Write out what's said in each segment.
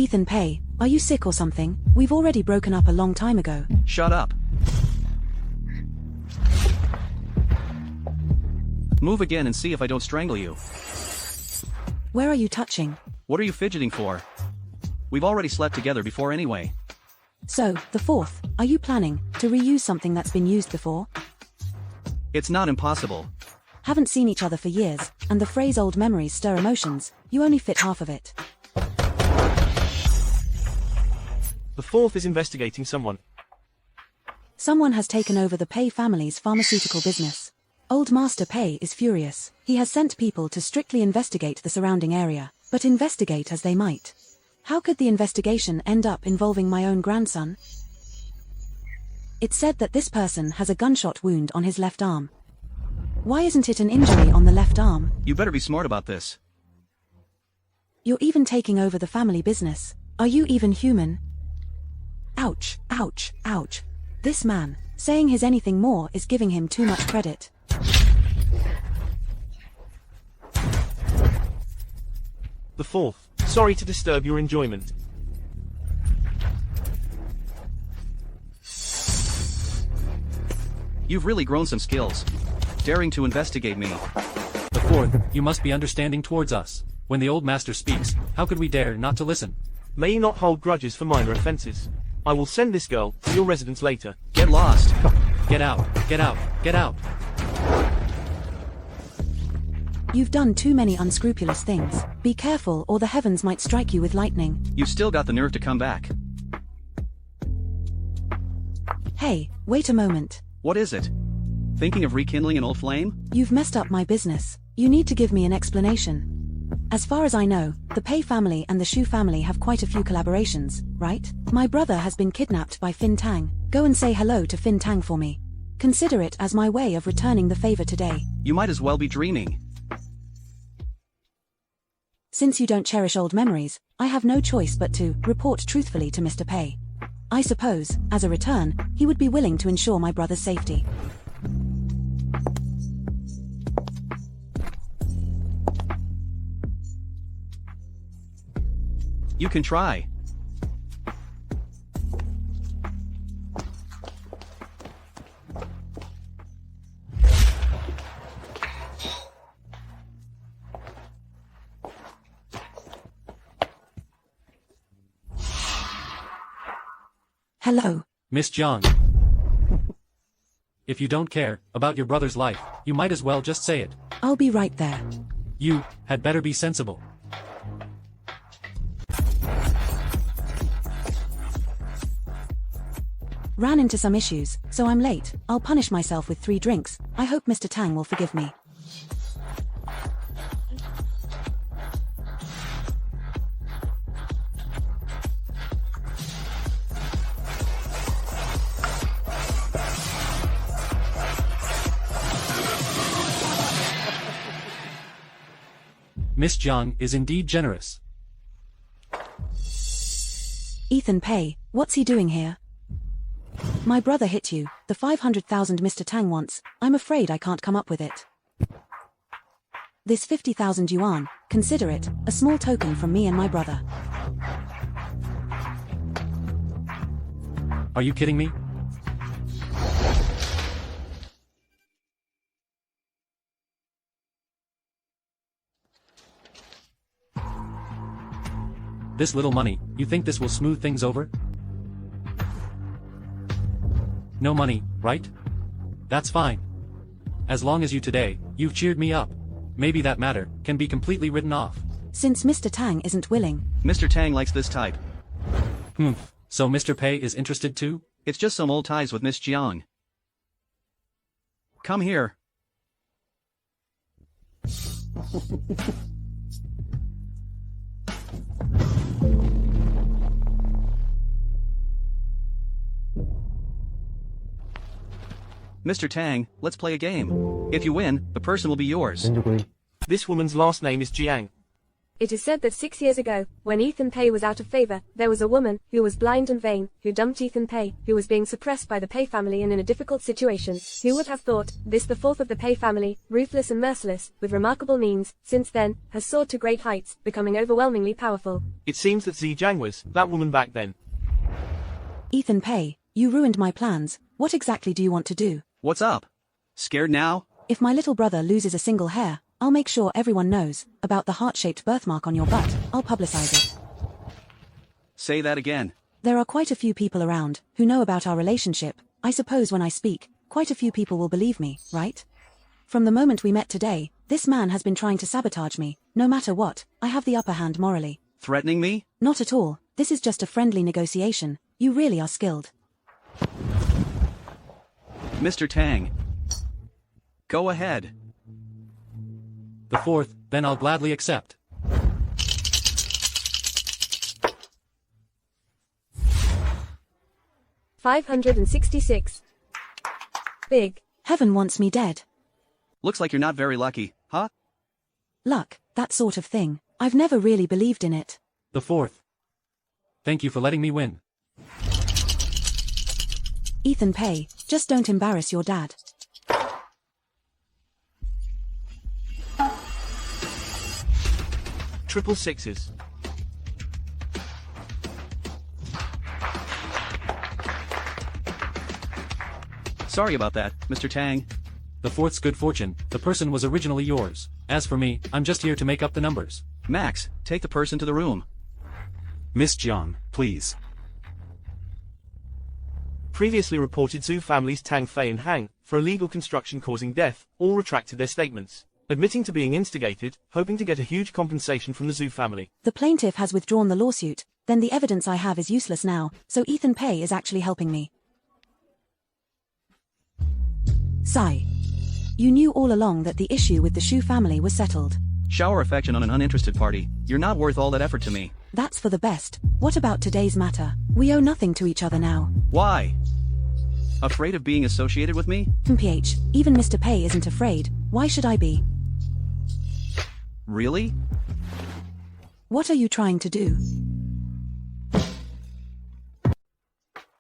Ethan Pei, are you sick or something? We've already broken up a long time ago. Shut up. Move again and see if I don't strangle you. Where are you touching? What are you fidgeting for? We've already slept together before anyway. So, the fourth, are you planning to reuse something that's been used before? It's not impossible. Haven't seen each other for years, and the phrase old memories stir emotions, you only fit half of it. The fourth is investigating someone. Someone has taken over the Pei family's pharmaceutical business. Old Master Pei is furious. He has sent people to strictly investigate the surrounding area, but investigate as they might. How could the investigation end up involving my own grandson? It's said that this person has a gunshot wound on his left arm. Why isn't it an injury on the left arm? You better be smart about this. You're even taking over the family business. Are you even human? Ouch, ouch, ouch. This man, saying his anything more is giving him too much credit. The fourth. Sorry to disturb your enjoyment. You've really grown some skills. Daring to investigate me. The fourth, you must be understanding towards us. When the old master speaks, how could we dare not to listen? May you not hold grudges for minor offenses. I will send this girl to your residence later. Get lost. Get out, get out, get out. You've done too many unscrupulous things. Be careful or the heavens might strike you with lightning. You've still got the nerve to come back. Hey, wait a moment. What is it? Thinking of rekindling an old flame? You've messed up my business. You need to give me an explanation. As far as I know, the Pei family and the Shu family have quite a few collaborations, right? My brother has been kidnapped by Fin Tang. Go and say hello to Fin Tang for me. Consider it as my way of returning the favor today. You might as well be dreaming. Since you don't cherish old memories, I have no choice but to report truthfully to Mr. Pei. I suppose, as a return, he would be willing to ensure my brother's safety. You can try. Hello. Miss Jiang. If you don't care about your brother's life, you might as well just say it. I'll be right there. You had better be sensible. Ran into some issues, so I'm late. I'll punish myself with 3 drinks. I hope Mr. Tang will forgive me. Miss Jiang is indeed generous. Ethan Pei, what's he doing here? My brother hit you, the 500,000 Mr. Tang wants. I'm afraid I can't come up with it. This 50,000 yuan, consider it, a small token from me and my brother. Are you kidding me? This little money, you think this will smooth things over? No money, right? That's fine. As long as you've cheered me up. Maybe that matter can be completely written off. Since Mr. Tang isn't willing. Mr. Tang likes this type. So Mr. Pei is interested too? It's just some old ties with Miss Jiang. Come here. Mr. Tang, let's play a game. If you win, the person will be yours. This woman's last name is Jiang. It is said that 6 years ago, when Ethan Pei was out of favor, there was a woman, who was blind and vain, who dumped Ethan Pei, who was being suppressed by the Pei family and in a difficult situation. Who would have thought, this the fourth of the Pei family, ruthless and merciless, with remarkable means, since then, has soared to great heights, becoming overwhelmingly powerful. It seems that Zhejiang was that woman back then. Ethan Pei, you ruined my plans. What exactly do you want to do? What's up? Scared now? If my little brother loses a single hair, I'll make sure everyone knows about the heart-shaped birthmark on your butt. I'll publicize it. Say that again. There are quite a few people around who know about our relationship. I suppose when I speak, quite a few people will believe me, right? From the moment we met today, this man has been trying to sabotage me. No matter what, I have the upper hand morally. Threatening me? Not at all. This is just a friendly negotiation. You really are skilled. Mr. Tang. Go ahead. The fourth, then I'll gladly accept. $566. Big. Heaven wants me dead. Looks like you're not very lucky, huh? Luck, that sort of thing. I've never really believed in it. The fourth. Thank you for letting me win. Ethan Pei, just don't embarrass your dad. Triple sixes. Sorry about that, Mr. Tang. The fourth's good fortune. The person was originally yours. As for me, I'm just here to make up the numbers. Max, take the person to the room. Miss Jiang, please. Previously reported Zhu families Tang Fei and Hang, for illegal construction causing death, all retracted their statements, admitting to being instigated, hoping to get a huge compensation from the Zhu family. The plaintiff has withdrawn the lawsuit, then the evidence I have is useless now, so Ethan Pei is actually helping me. Sigh. You knew all along that the issue with the Shu family was settled. Shower affection on an uninterested party. You're not worth all that effort to me. That's for the best. What about today's matter? We owe nothing to each other now. Why? Afraid of being associated with me? PH, even Mr. Pei isn't afraid. Why should I be? Really? What are you trying to do?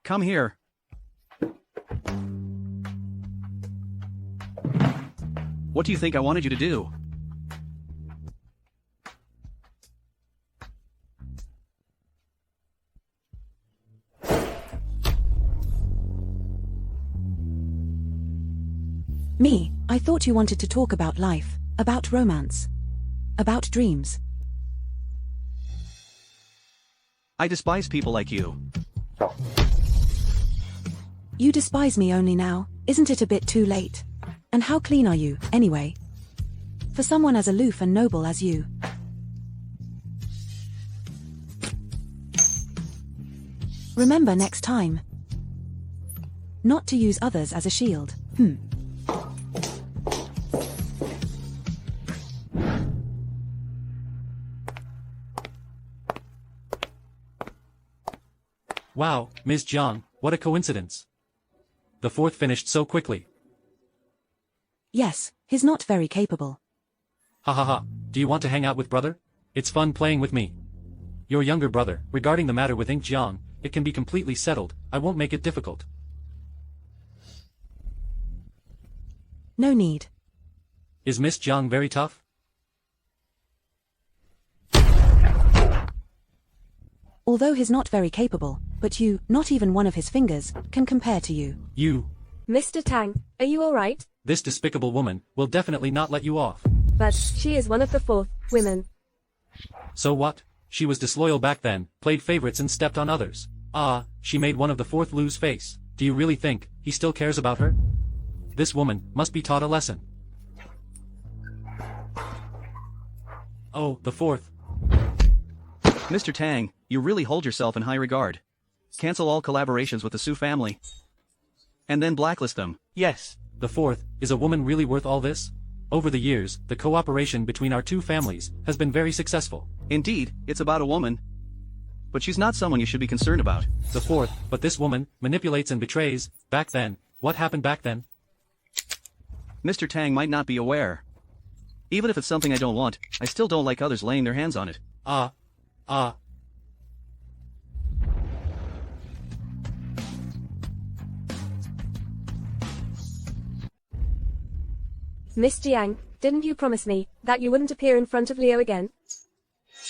Come here. What do you think I wanted you to do? Me, I thought you wanted to talk about life, about romance, about dreams. I despise people like you. You despise me only now, isn't it a bit too late? And how clean are you, anyway? For someone as aloof and noble as you. Remember next time. Not to use others as a shield. Wow, Ms. Jiang, what a coincidence. The fourth finished so quickly. Yes, he's not very capable. Ha ha ha, do you want to hang out with brother? It's fun playing with me. Your younger brother, regarding the matter with Eng Jiang, it can be completely settled, I won't make it difficult. No need. Is Miss Jiang very tough? Although he's not very capable, but you, not even one of his fingers, can compare to you. You. Mr. Tang, are you alright? This despicable woman will definitely not let you off. But she is one of the fourth women. So what? She was disloyal back then, played favorites and stepped on others. Ah, she made one of the fourth lose face. Do you really think he still cares about her? This woman must be taught a lesson. Oh, the fourth. Mr. Tang, you really hold yourself in high regard. Cancel all collaborations with the Su family. And then blacklist them. Yes. The fourth, is a woman really worth all this? Over the years, the cooperation between our two families has been very successful. Indeed, it's about a woman. But she's not someone you should be concerned about. The fourth, but this woman manipulates and betrays. Back then, what happened back then? Mr. Tang might not be aware. Even if it's something I don't want, I still don't like others laying their hands on it. Miss Jiang, didn't you promise me that you wouldn't appear in front of Leo again?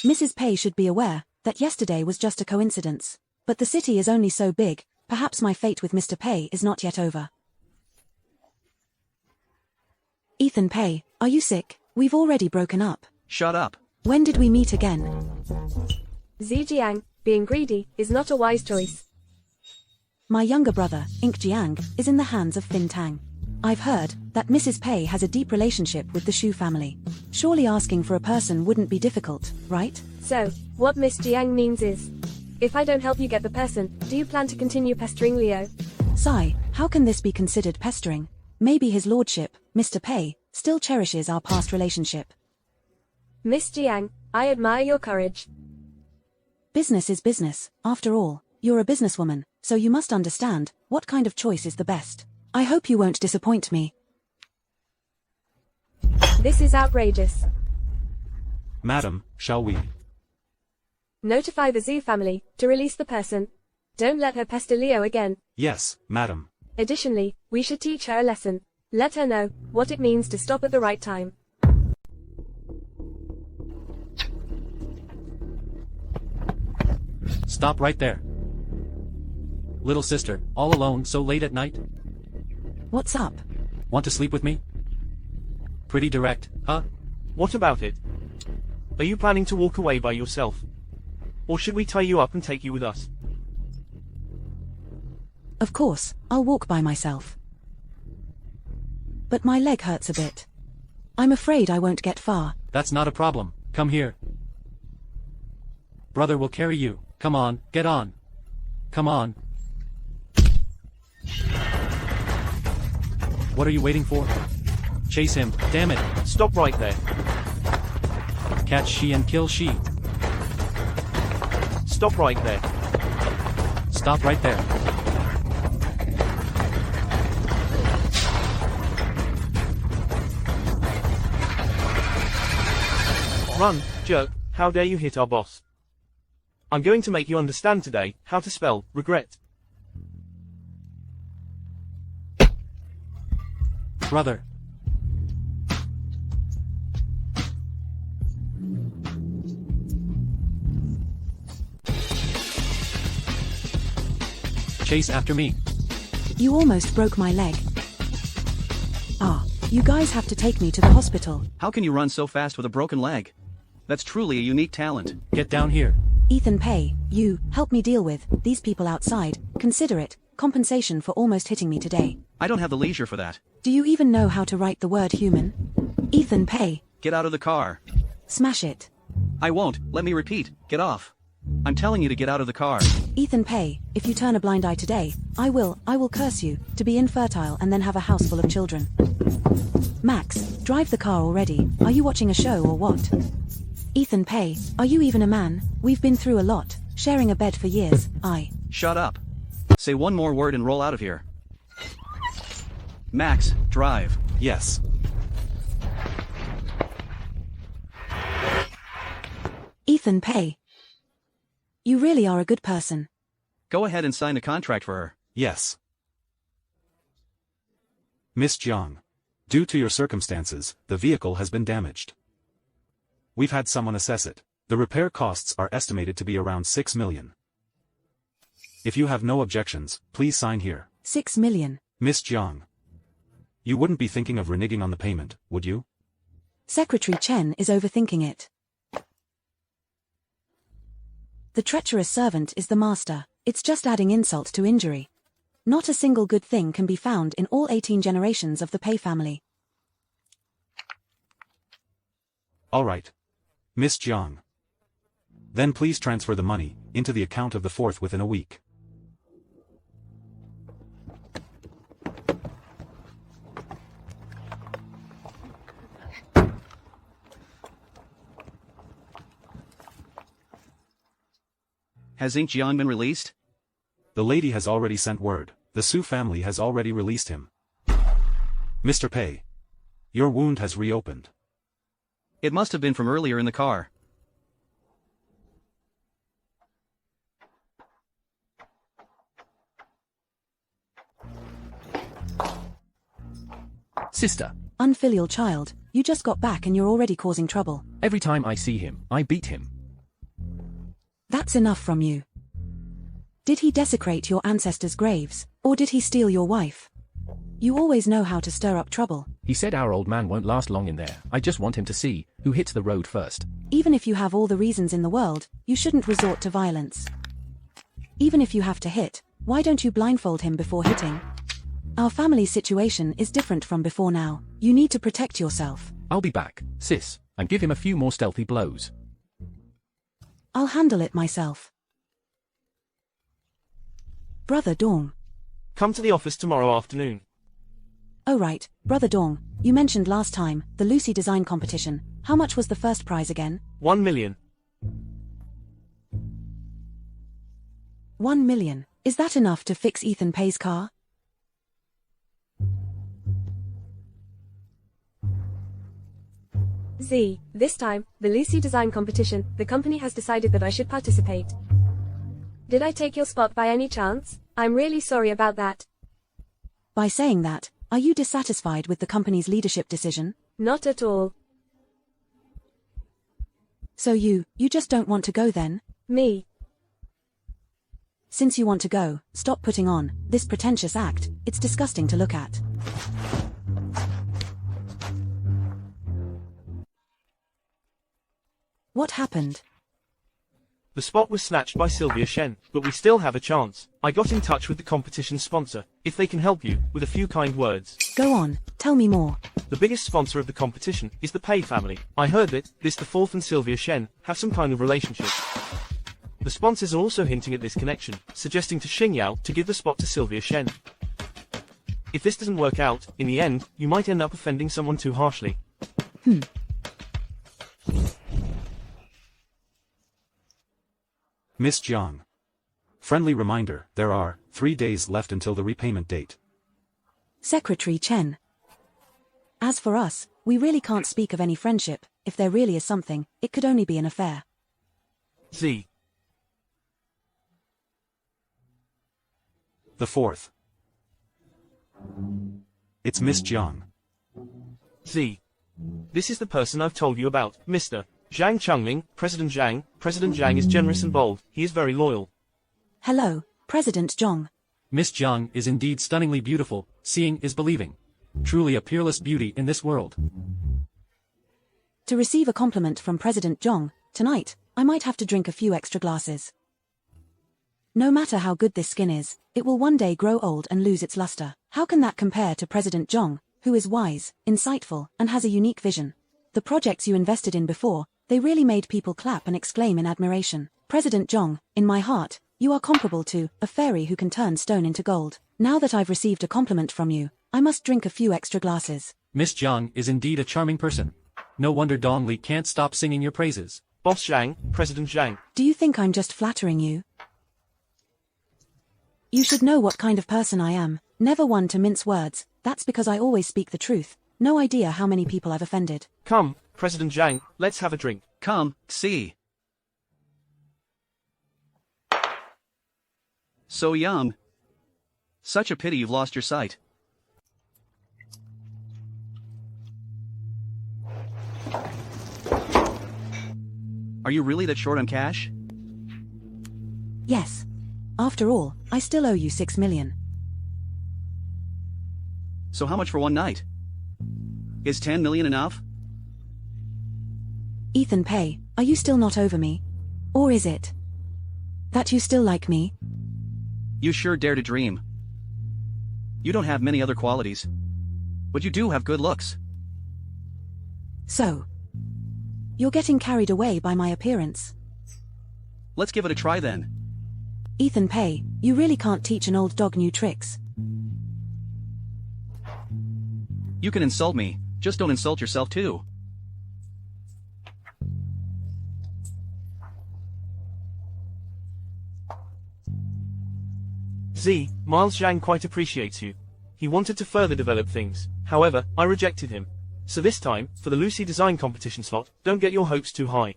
Mrs. Pei should be aware that yesterday was just a coincidence. But the city is only so big, perhaps my fate with Mr. Pei is not yet over. Ethan Pei, are you sick? We've already broken up. Shut up. When did we meet again? Jiang, being greedy is not a wise choice. My younger brother, Eng Dub, is in the hands of Fin Tang. I've heard that Mrs. Pei has a deep relationship with the Shu family. Surely asking for a person wouldn't be difficult, right? So, what Miss Jiang means is, if I don't help you get the person, do you plan to continue pestering Leo? Sigh, how can this be considered pestering? Maybe his lordship, Mr. Pei, still cherishes our past relationship. Miss Jiang, I admire your courage. Business is business, after all. You're a businesswoman, so you must understand what kind of choice is the best. I hope you won't disappoint me. This is outrageous. Madam, shall we? Notify the Zhu family to release the person. Don't let her pester Leo again. Yes, madam. Additionally, we should teach her a lesson. Let her know what it means to stop at the right time. Stop right there. Little sister, all alone so late at night? What's up? Want to sleep with me? Pretty direct, huh? What about it? Are you planning to walk away by yourself? Or should we tie you up and take you with us? Of course, I'll walk by myself. But my leg hurts a bit. I'm afraid I won't get far. That's not a problem. Come here. Brother will carry you. Come on, get on. Come on. What are you waiting for? Chase him, damn it. Stop right there. Catch she and kill she. Stop right there. Stop right there. Run, jerk, how dare you hit our boss. I'm going to make you understand today how to spell regret. Brother. Chase after me. You almost broke my leg. Ah, you guys have to take me to the hospital. How can you run so fast with a broken leg? That's truly a unique talent. Get down here. Ethan Pei, you, help me deal with these people outside. Consider it compensation for almost hitting me today. I don't have the leisure for that. Do you even know how to write the word human? Ethan Pei. Get out of the car. Smash it. I won't, let me repeat, get off. I'm telling you to get out of the car. Ethan Pei, if you turn a blind eye today, I will curse you, to be infertile and then have a house full of children. Max, drive the car already. Are you watching a show or what? Ethan Pei, are you even a man? We've been through a lot, sharing a bed for years. Shut up. Say one more word and roll out of here. Max, drive. Yes. Ethan Pei. You really are a good person. Go ahead and sign a contract for her. Yes. Miss Jiang. Due to your circumstances, the vehicle has been damaged. We've had someone assess it. The repair costs are estimated to be around 6 million. If you have no objections, please sign here. 6 million. Miss Jiang. You wouldn't be thinking of reneging on the payment, would you? Secretary Chen is overthinking it. The treacherous servant is the master. It's just adding insult to injury. Not a single good thing can be found in all 18 generations of the Pei family. All right. Miss Jiang. Then please transfer the money into the account of the fourth within a week. Has Ink Jiang been released? The lady has already sent word. The Su family has already released him. Mr. Pei. Your wound has reopened. It must have been from earlier in the car. Sister, Unfilial child, you just got back and you're already causing trouble. every time I see him, I beat him. That's enough from you. Did he desecrate your ancestors' graves, or did he steal your wife? You always know how to stir up trouble. He said our old man won't last long in there. I just want him to see who hits the road first. Even if you have all the reasons in the world, you shouldn't resort to violence. Even if you have to hit, why don't you blindfold him before hitting? Our family's situation is different from before now. You need to protect yourself. I'll be back, sis, and give him a few more stealthy blows. I'll handle it myself. Brother Dong. Come to the office tomorrow afternoon. Oh right, Brother Dong, you mentioned last time, the Lucy design competition. How much was the first prize again? 1 million. 1 million. Is that enough to fix Ethan Pay's car? Z, this time, the Lucy design competition, the company has decided that I should participate. Did I take your spot by any chance? I'm really sorry about that. By saying that, are you dissatisfied with the company's leadership decision? Not at all. So you just don't want to go then? Me. Since you want to go, stop putting on this pretentious act. It's disgusting to look at. What happened? The spot was snatched by Sylvia Shen, but we still have a chance. I got in touch with the competition sponsor, if they can help you, with a few kind words. Go on, tell me more. The biggest sponsor of the competition is the Pei family. I heard that this the Fourth and Sylvia Shen have some kind of relationship. The sponsors are also hinting at this connection, suggesting to Xing Yao to give the spot to Sylvia Shen. If this doesn't work out, in the end, you might end up offending someone too harshly. Miss Jiang. Friendly reminder, there are 3 days left until the repayment date. Secretary Chen. As for us, we really can't speak of any friendship. If there really is something, it could only be an affair. Z. The 4th. It's Miss Jiang. Z. This is the person I've told you about, Mr. Zhang Chengming, President Zhang. President Zhang is generous and bold. He is very loyal. Hello, President Zhang. Miss Jiang is indeed stunningly beautiful. Seeing is believing. Truly a peerless beauty in this world. To receive a compliment from President Zhang, tonight, I might have to drink a few extra glasses. No matter how good this skin is, it will one day grow old and lose its luster. How can that compare to President Zhang, who is wise, insightful, and has a unique vision? The projects you invested in before, they really made people clap and exclaim in admiration. President Zhang, in my heart, you are comparable to a fairy who can turn stone into gold. Now that I've received a compliment from you, I must drink a few extra glasses. Miss Jiang is indeed a charming person. No wonder Dong Li can't stop singing your praises. Boss Zhang, President Zhang. Do you think I'm just flattering you? You should know what kind of person I am, never one to mince words. That's because I always speak the truth. No idea how many people I've offended. Come, President Zhang, let's have a drink. Come, see. So young. Such a pity you've lost your sight. Are you really that short on cash? Yes. After all, I still owe you 6 million. So how much for one night? Is 10 million enough? Ethan Pay, are you still not over me? Or is it that you still like me? You sure dare to dream. You don't have many other qualities. But you do have good looks. So, you're getting carried away by my appearance. Let's give it a try then. Ethan Pay, you really can't teach an old dog new tricks. You can insult me, just don't insult yourself too. Z, Miles Zhang quite appreciates you. He wanted to further develop things. However, I rejected him. So this time, for the Lucy design competition slot, don't get your hopes too high.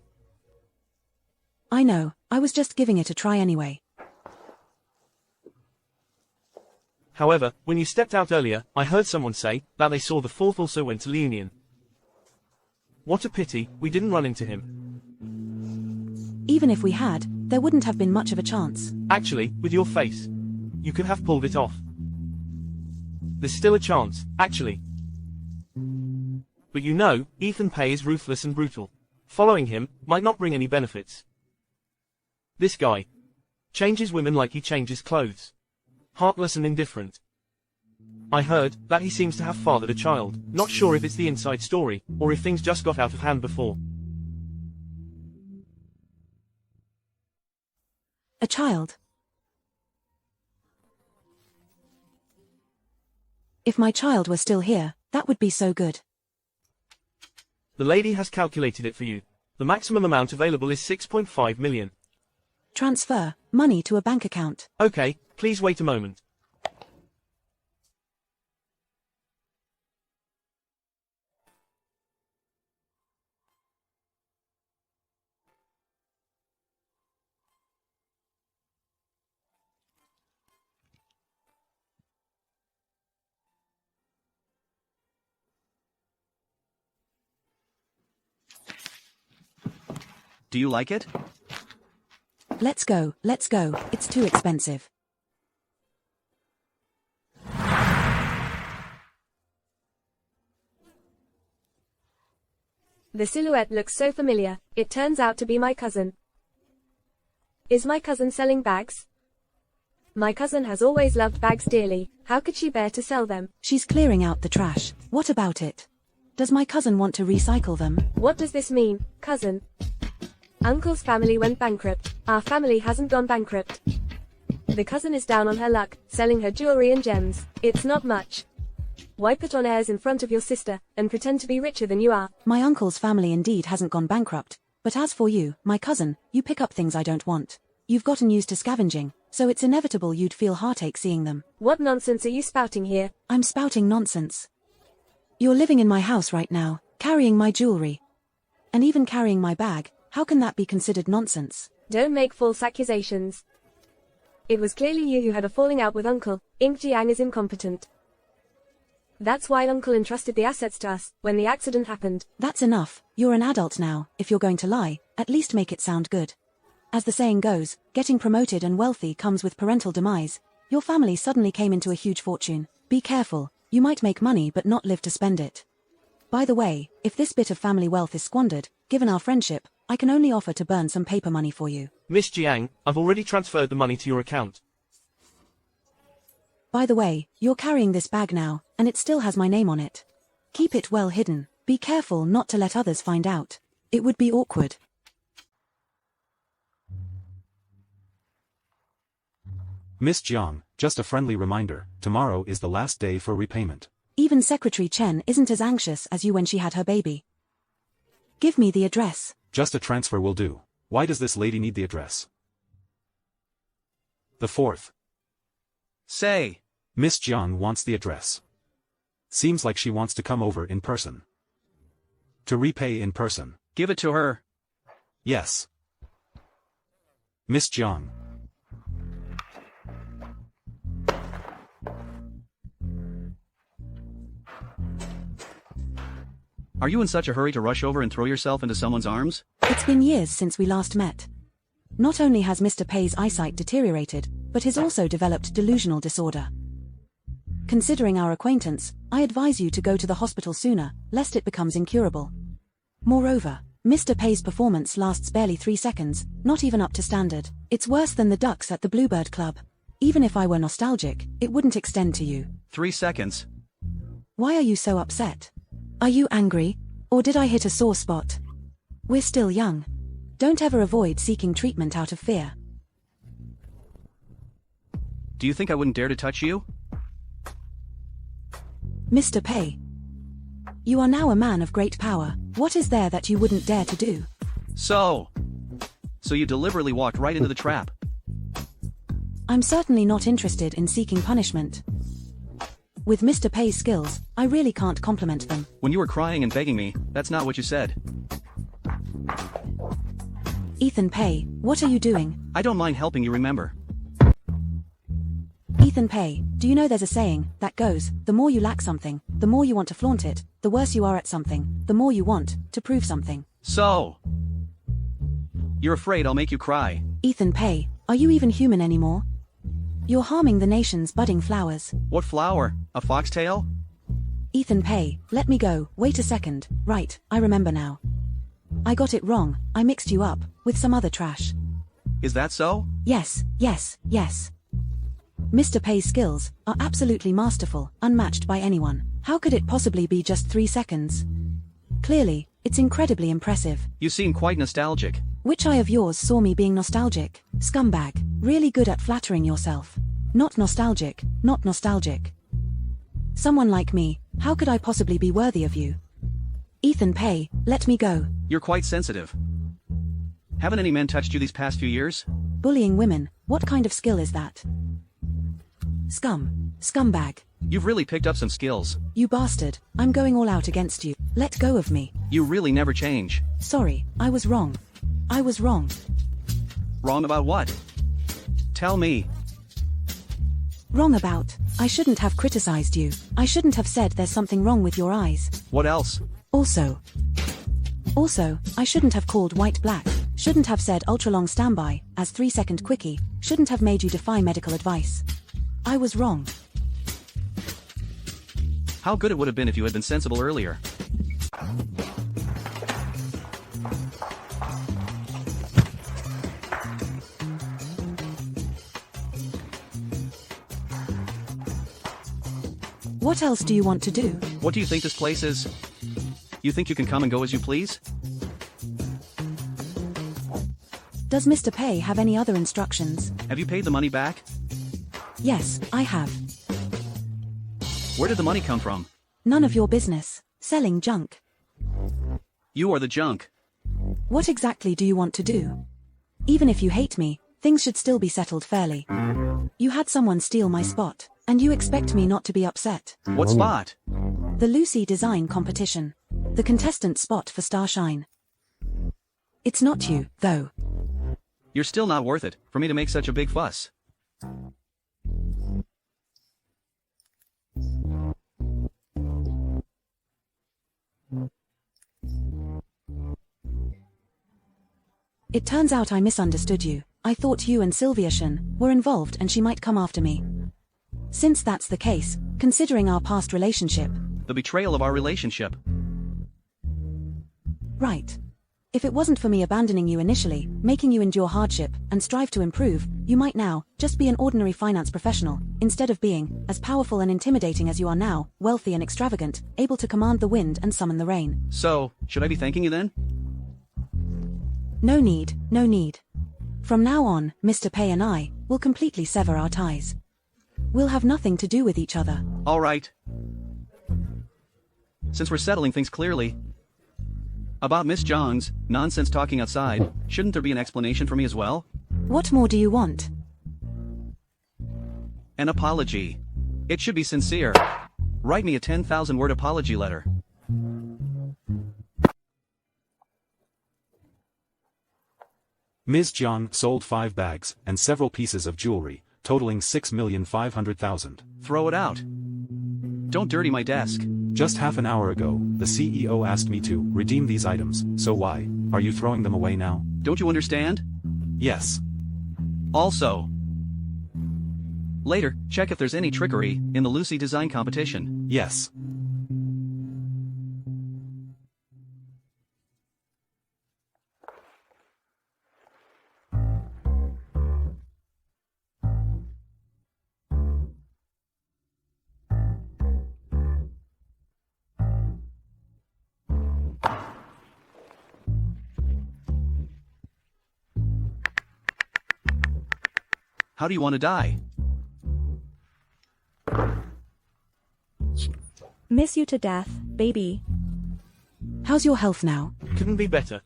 I know, I was just giving it a try anyway. However, when you stepped out earlier, I heard someone say that they saw the fourth also went to Leonian. What a pity, we didn't run into him. Even if we had, there wouldn't have been much of a chance. Actually, with your face, you could have pulled it off. There's still a chance, actually. But you know, Ethan Pay is ruthless and brutal. Following him might not bring any benefits. This guy changes women like he changes clothes. Heartless and indifferent. I heard that he seems to have fathered a child. Not sure if it's the inside story, or if things just got out of hand before. A child? If my child were still here, that would be so good. The lady has calculated it for you. The maximum amount available is 6.5 million. Transfer money to a bank account. Okay, please wait a moment. Do you like it? Let's go, it's too expensive. The silhouette looks so familiar, it turns out to be my cousin. Is my cousin selling bags? My cousin has always loved bags dearly, how could she bear to sell them? She's clearing out the trash, what about it? Does my cousin want to recycle them? What does this mean, cousin? Uncle's family went bankrupt, our family hasn't gone bankrupt. The cousin is down on her luck, selling her jewelry and gems, it's not much. Why put on airs in front of your sister, and pretend to be richer than you are? My uncle's family indeed hasn't gone bankrupt, but as for you, my cousin, you pick up things I don't want. You've gotten used to scavenging, so it's inevitable you'd feel heartache seeing them. What nonsense are you spouting here? I'm spouting nonsense. You're living in my house right now, carrying my jewelry. And even carrying my bag, how can that be considered nonsense? Don't make false accusations. It was clearly you who had a falling out with Uncle. Eng Dub is incompetent. That's why Uncle entrusted the assets to us, when the accident happened. That's enough, you're an adult now, if you're going to lie, at least make it sound good. As the saying goes, getting promoted and wealthy comes with parental demise. Your family suddenly came into a huge fortune. Be careful, you might make money but not live to spend it. By the way, if this bit of family wealth is squandered, given our friendship, I can only offer to burn some paper money for you. Miss Jiang, I've already transferred the money to your account. By the way, you're carrying this bag now, and it still has my name on it. Keep it well hidden, be careful not to let others find out. It would be awkward. Miss Jiang, just a friendly reminder, tomorrow is the last day for repayment. Even Secretary Chen isn't as anxious as you when she had her baby. Give me the address. Just a transfer will do. Why does this lady need the address? The fourth. Say. Miss Jiang wants the address. Seems like she wants to come over in person. To repay in person. Give it to her. Yes. Miss Jiang. Are you in such a hurry to rush over and throw yourself into someone's arms? It's been years since we last met. Not only has Mr. Pei's eyesight deteriorated, but he's also developed delusional disorder. Considering our acquaintance, I advise you to go to the hospital sooner, lest it becomes incurable. Moreover, Mr. Pei's performance lasts barely 3 seconds, not even up to standard. It's worse than the ducks at the Bluebird Club. Even if I were nostalgic, it wouldn't extend to you. 3 seconds. Why are you so upset? Are you angry? Or did I hit a sore spot? We're still young. Don't ever avoid seeking treatment out of fear. Do you think I wouldn't dare to touch you? Mr. Pei. You are now a man of great power. What is there that you wouldn't dare to do? So you deliberately walked right into the trap. I'm certainly not interested in seeking punishment. With Mr. Pei's skills, I really can't compliment them. When you were crying and begging me, that's not what you said. Ethan Pei, what are you doing? I don't mind helping you remember. Ethan Pei, do you know there's a saying that goes, the more you lack something, the more you want to flaunt it, the worse you are at something, the more you want to prove something. So, you're afraid I'll make you cry. Ethan Pei, are you even human anymore? You're harming the nation's budding flowers. What flower? A foxtail? Ethan Pei, let me go, wait a second, right, I remember now. I got it wrong, I mixed you up with some other trash. Is that so? Yes, yes, yes. Mr. Pei's skills are absolutely masterful, unmatched by anyone. How could it possibly be just 3 seconds? Clearly, it's incredibly impressive. You seem quite nostalgic. Which eye of yours saw me being nostalgic? Scumbag, really good at flattering yourself. Not nostalgic, not nostalgic. Someone like me, how could I possibly be worthy of you? Ethan Pei, let me go. You're quite sensitive. Haven't any men touched you these past few years? Bullying women, what kind of skill is that? Scumbag. You've really picked up some skills. You bastard, I'm going all out against you. Let go of me. You really never change. Sorry, I was wrong. I was wrong. Wrong about what? Tell me. Wrong about, I shouldn't have criticized you. I shouldn't have said there's something wrong with your eyes. What else? Also, I shouldn't have called white black. Shouldn't have said ultra-long standby as 3-second quickie. Shouldn't have made you defy medical advice. I was wrong. How good it would have been if you had been sensible earlier. What else do you want to do? What do you think this place is? You think you can come and go as you please? Does Mr. Pei have any other instructions? Have you paid the money back? Yes, I have. Where did the money come from? None of your business. Selling junk. You are the junk. What exactly do you want to do? Even if you hate me, things should still be settled fairly. You had someone steal my spot, and you expect me not to be upset. What spot? The Lucy Design Competition. The contestant spot for Starshine. It's not you, though. You're still not worth it for me to make such a big fuss. It turns out I misunderstood you. I thought you and Sylvia Shen were involved and she might come after me. Since that's the case, considering our past relationship. The betrayal of our relationship. Right. If it wasn't for me abandoning you initially, making you endure hardship, and strive to improve, you might now just be an ordinary finance professional, instead of being as powerful and intimidating as you are now, wealthy and extravagant, able to command the wind and summon the rain. So, should I be thanking you then? No need, no need. From now on, Mr. Pei and I will completely sever our ties. We'll have nothing to do with each other. All right. Since we're settling things clearly, about Miss Zhang's nonsense talking outside, shouldn't there be an explanation for me as well? What more do you want? An apology. It should be sincere. Write me a 10,000-word apology letter. Ms. Jiang sold 5 bags and several pieces of jewelry, totaling 6,500,000. Throw it out. Don't dirty my desk. Just half an hour ago, the CEO asked me to redeem these items, so why are you throwing them away now? Don't you understand? Yes. Also, later, check if there's any trickery in the Lucy design competition. Yes. How do you want to die? Miss you to death, baby. How's your health now? Couldn't be better.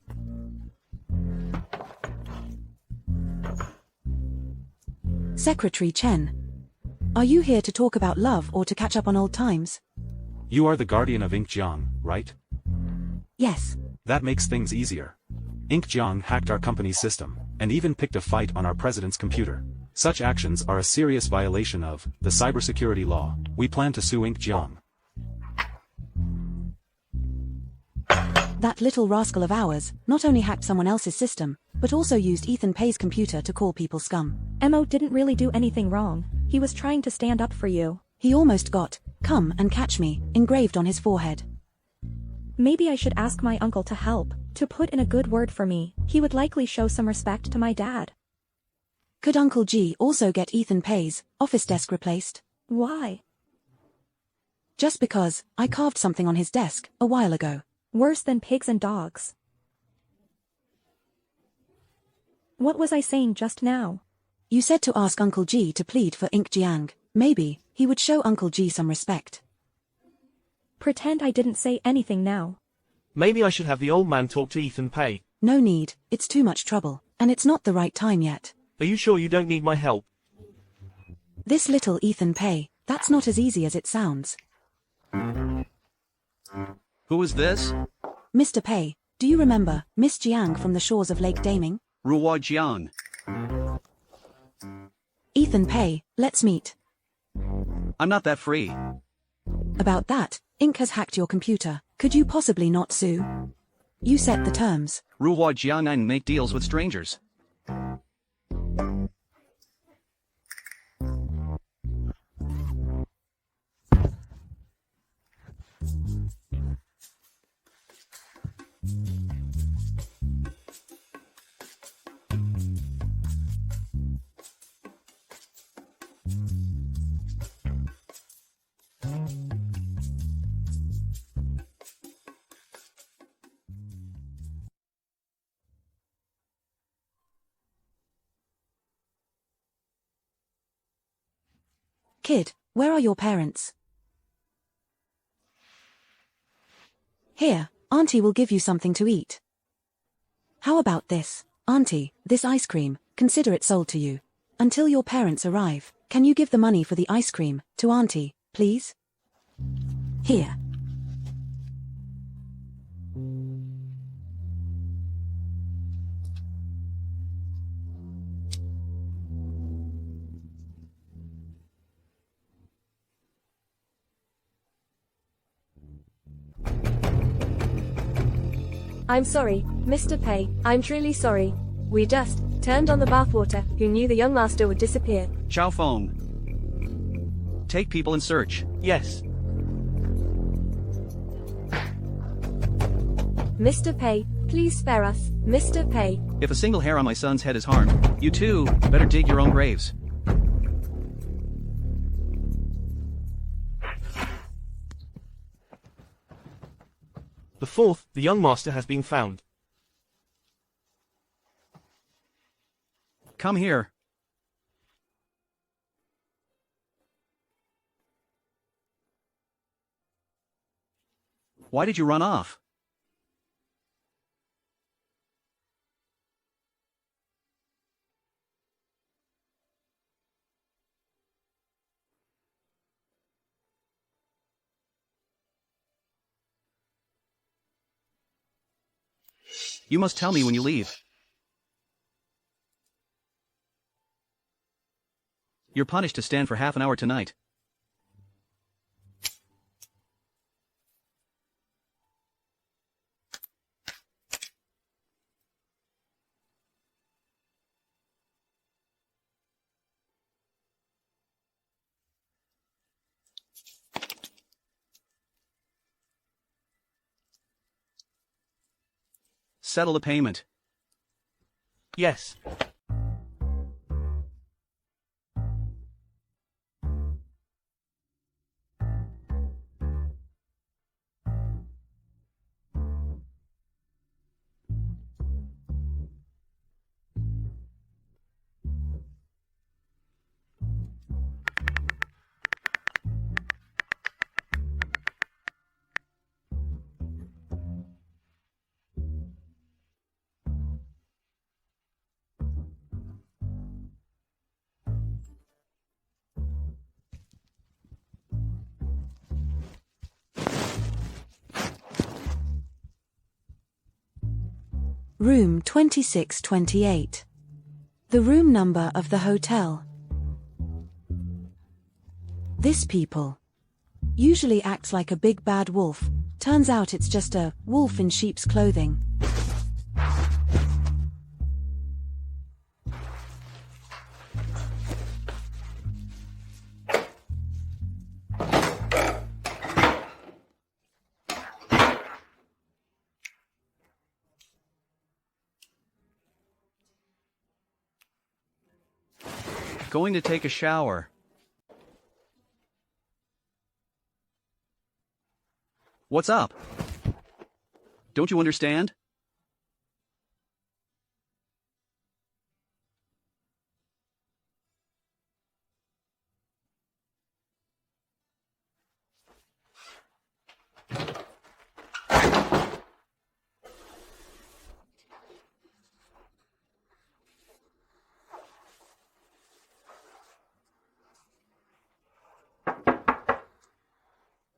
Secretary Chen. Are you here to talk about love or to catch up on old times? You are the guardian of Eng Jiang, right? Yes. That makes things easier. Eng Jiang hacked our company's system, and even picked a fight on our president's computer. Such actions are a serious violation of the cybersecurity law. We plan to sue Eng Jiang. That little rascal of ours not only hacked someone else's system, but also used Ethan Pay's computer to call people scum. Mo didn't really do anything wrong. He was trying to stand up for you. He almost got, "Come and catch me," engraved on his forehead. Maybe I should ask my uncle to help, to put in a good word for me. He would likely show some respect to my dad. Could Uncle G also get Ethan Pay's office desk replaced? Why? Just because I carved something on his desk a while ago. Worse than pigs and dogs. What was I saying just now? You said to ask Uncle G to plead for Eng Jiang. Maybe he would show Uncle G some respect. Pretend I didn't say anything now. Maybe I should have the old man talk to Ethan Pay. No need, it's too much trouble, and it's not the right time yet. Are you sure you don't need my help? This little Ethan Pay, that's not as easy as it sounds. Who is this? Mr. Pay, do you remember Miss Jiang from the shores of Lake Daming? Ruo Jiang. Ethan Pay, let's meet. I'm not that free. About that, Ink has hacked your computer. Could you possibly not sue? You set the terms. Ruo Jiang and make deals with strangers. Kid, where are your parents? Here, Auntie will give you something to eat. How about this? Auntie, this ice cream, consider it sold to you. Until your parents arrive, can you give the money for the ice cream to Auntie, please? Here. I'm sorry, Mr. Pay, I'm truly sorry. We just turned on the bathwater. Who knew the young master would disappear? Chow Fong. Take people in search. Yes. Mr. Pay, please spare us, Mr. Pay. If a single hair on my son's head is harmed, you too better dig your own graves. The fourth, the young master has been found. Come here. Why did you run off? You must tell me when you leave. You're punished to stand for half an hour tonight. Settle the payment. Yes. Room 2628. The room number of the hotel. This people usually acts like a big bad wolf. Turns out it's just a wolf in sheep's clothing. Going to take a shower. What's up? Don't you understand?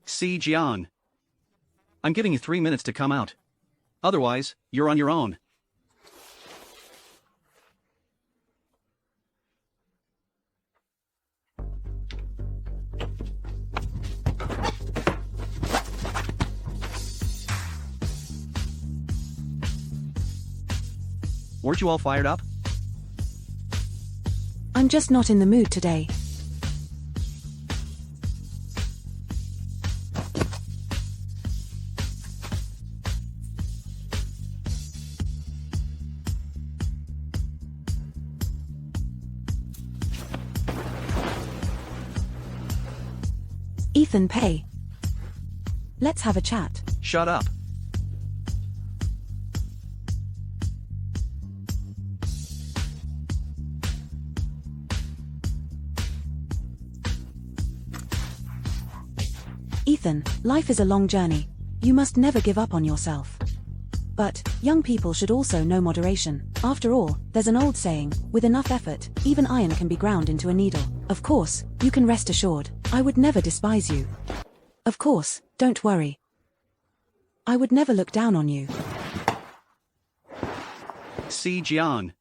See, Jian. I'm giving you 3 minutes to come out. Otherwise, you're on your own. Weren't you all fired up? I'm just not in the mood today. Ethan Pei. Let's have a chat. Shut up. Ethan, life is a long journey. You must never give up on yourself. But, young people should also know moderation. After all, there's an old saying, with enough effort, even iron can be ground into a needle. Of course, you can rest assured, I would never despise you. Of course, don't worry. I would never look down on you. See, Jian.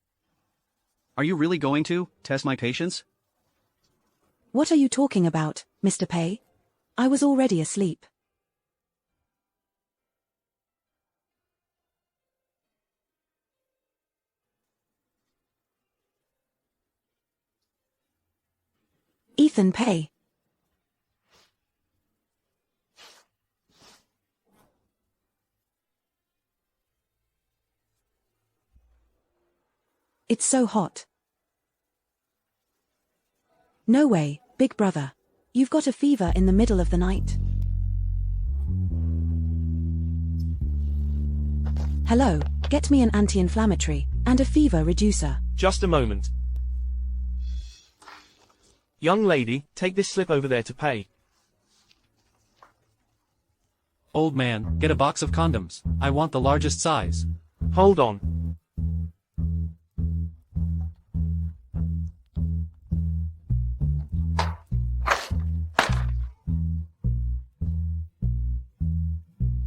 Are you really going to test my patience? What are you talking about, Mr. Pei? I was already asleep. Ethan Pei. It's so hot. No way, big brother. You've got a fever in the middle of the night. Hello, get me an anti-inflammatory and a fever reducer. Just a moment. Young lady, take this slip over there to pay. Old man, get a box of condoms. I want the largest size. Hold on.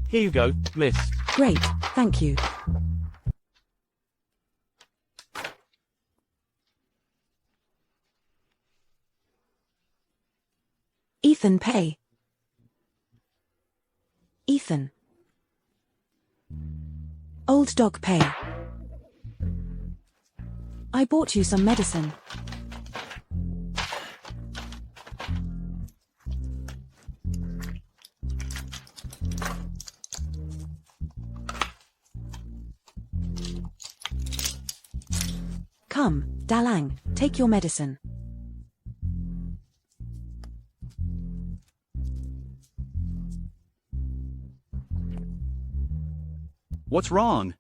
Here you go, miss. Great, thank you. Ethan Pei. Ethan. Old dog Pei. I bought you some medicine. Come, Dalang, take your medicine. What's wrong?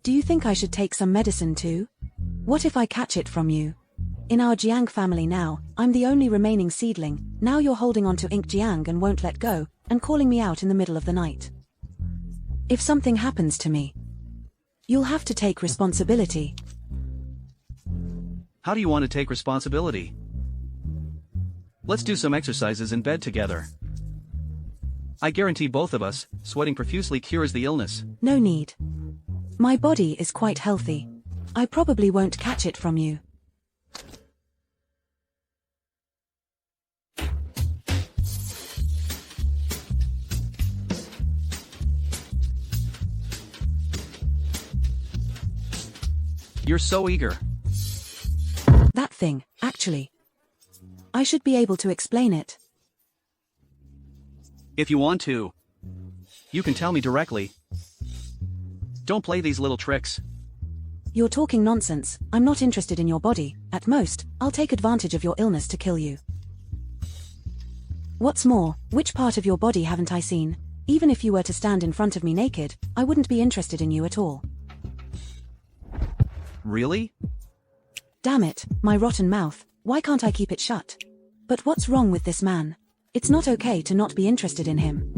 Do you think I should take some medicine too? What if I catch it from you? In our Jiang family now, I'm the only remaining seedling. Now you're holding on to Ink Jiang and won't let go, and calling me out in the middle of the night. If something happens to me, you'll have to take responsibility. How do you want to take responsibility? Let's do some exercises in bed together. I guarantee both of us, sweating profusely cures the illness. No need. My body is quite healthy. I probably won't catch it from you. You're so eager. That thing, actually. I should be able to explain it. If you want to, you can tell me directly. Don't play these little tricks. You're talking nonsense. I'm not interested in your body. At most, I'll take advantage of your illness to kill you. What's more, which part of your body haven't I seen? Even if you were to stand in front of me naked, I wouldn't be interested in you at all. Really? Damn it, my rotten mouth, why can't I keep it shut? But what's wrong with this man? It's not okay to not be interested in him.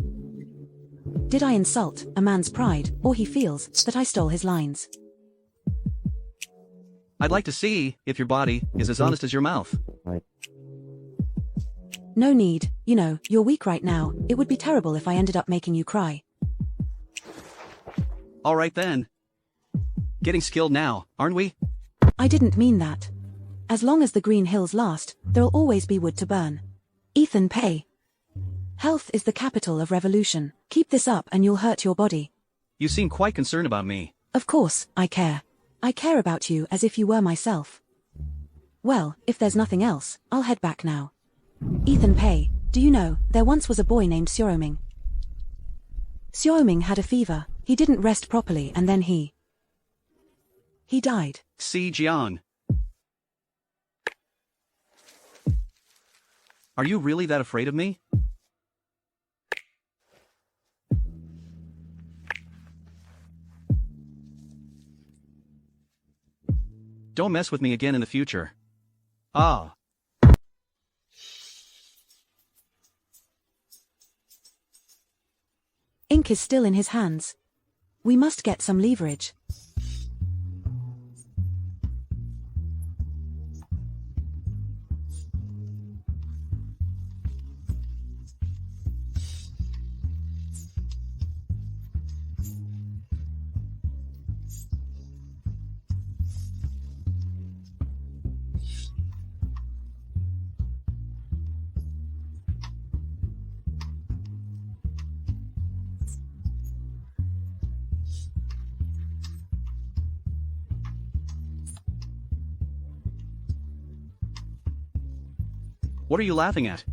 Did I insult a man's pride, or he feels that I stole his lines? I'd like to see if your body is as honest as your mouth. No need, you know, you're weak right now. It would be terrible if I ended up making you cry. All right then. Getting skilled now, aren't we? I didn't mean that. As long as the green hills last, there'll always be wood to burn. Ethan Pay. Health is the capital of revolution. Keep this up and you'll hurt your body. You seem quite concerned about me. Of course, I care. I care about you as if you were myself. Well, if there's nothing else, I'll head back now. Ethan Pay, do you know, there once was a boy named Xiaoming. Xiaoming had a fever, he didn't rest properly and then he died. Si Jian. Are you really that afraid of me? Don't mess with me again in the future. Ah. Ink is still in his hands. We must get some leverage. What are you laughing at?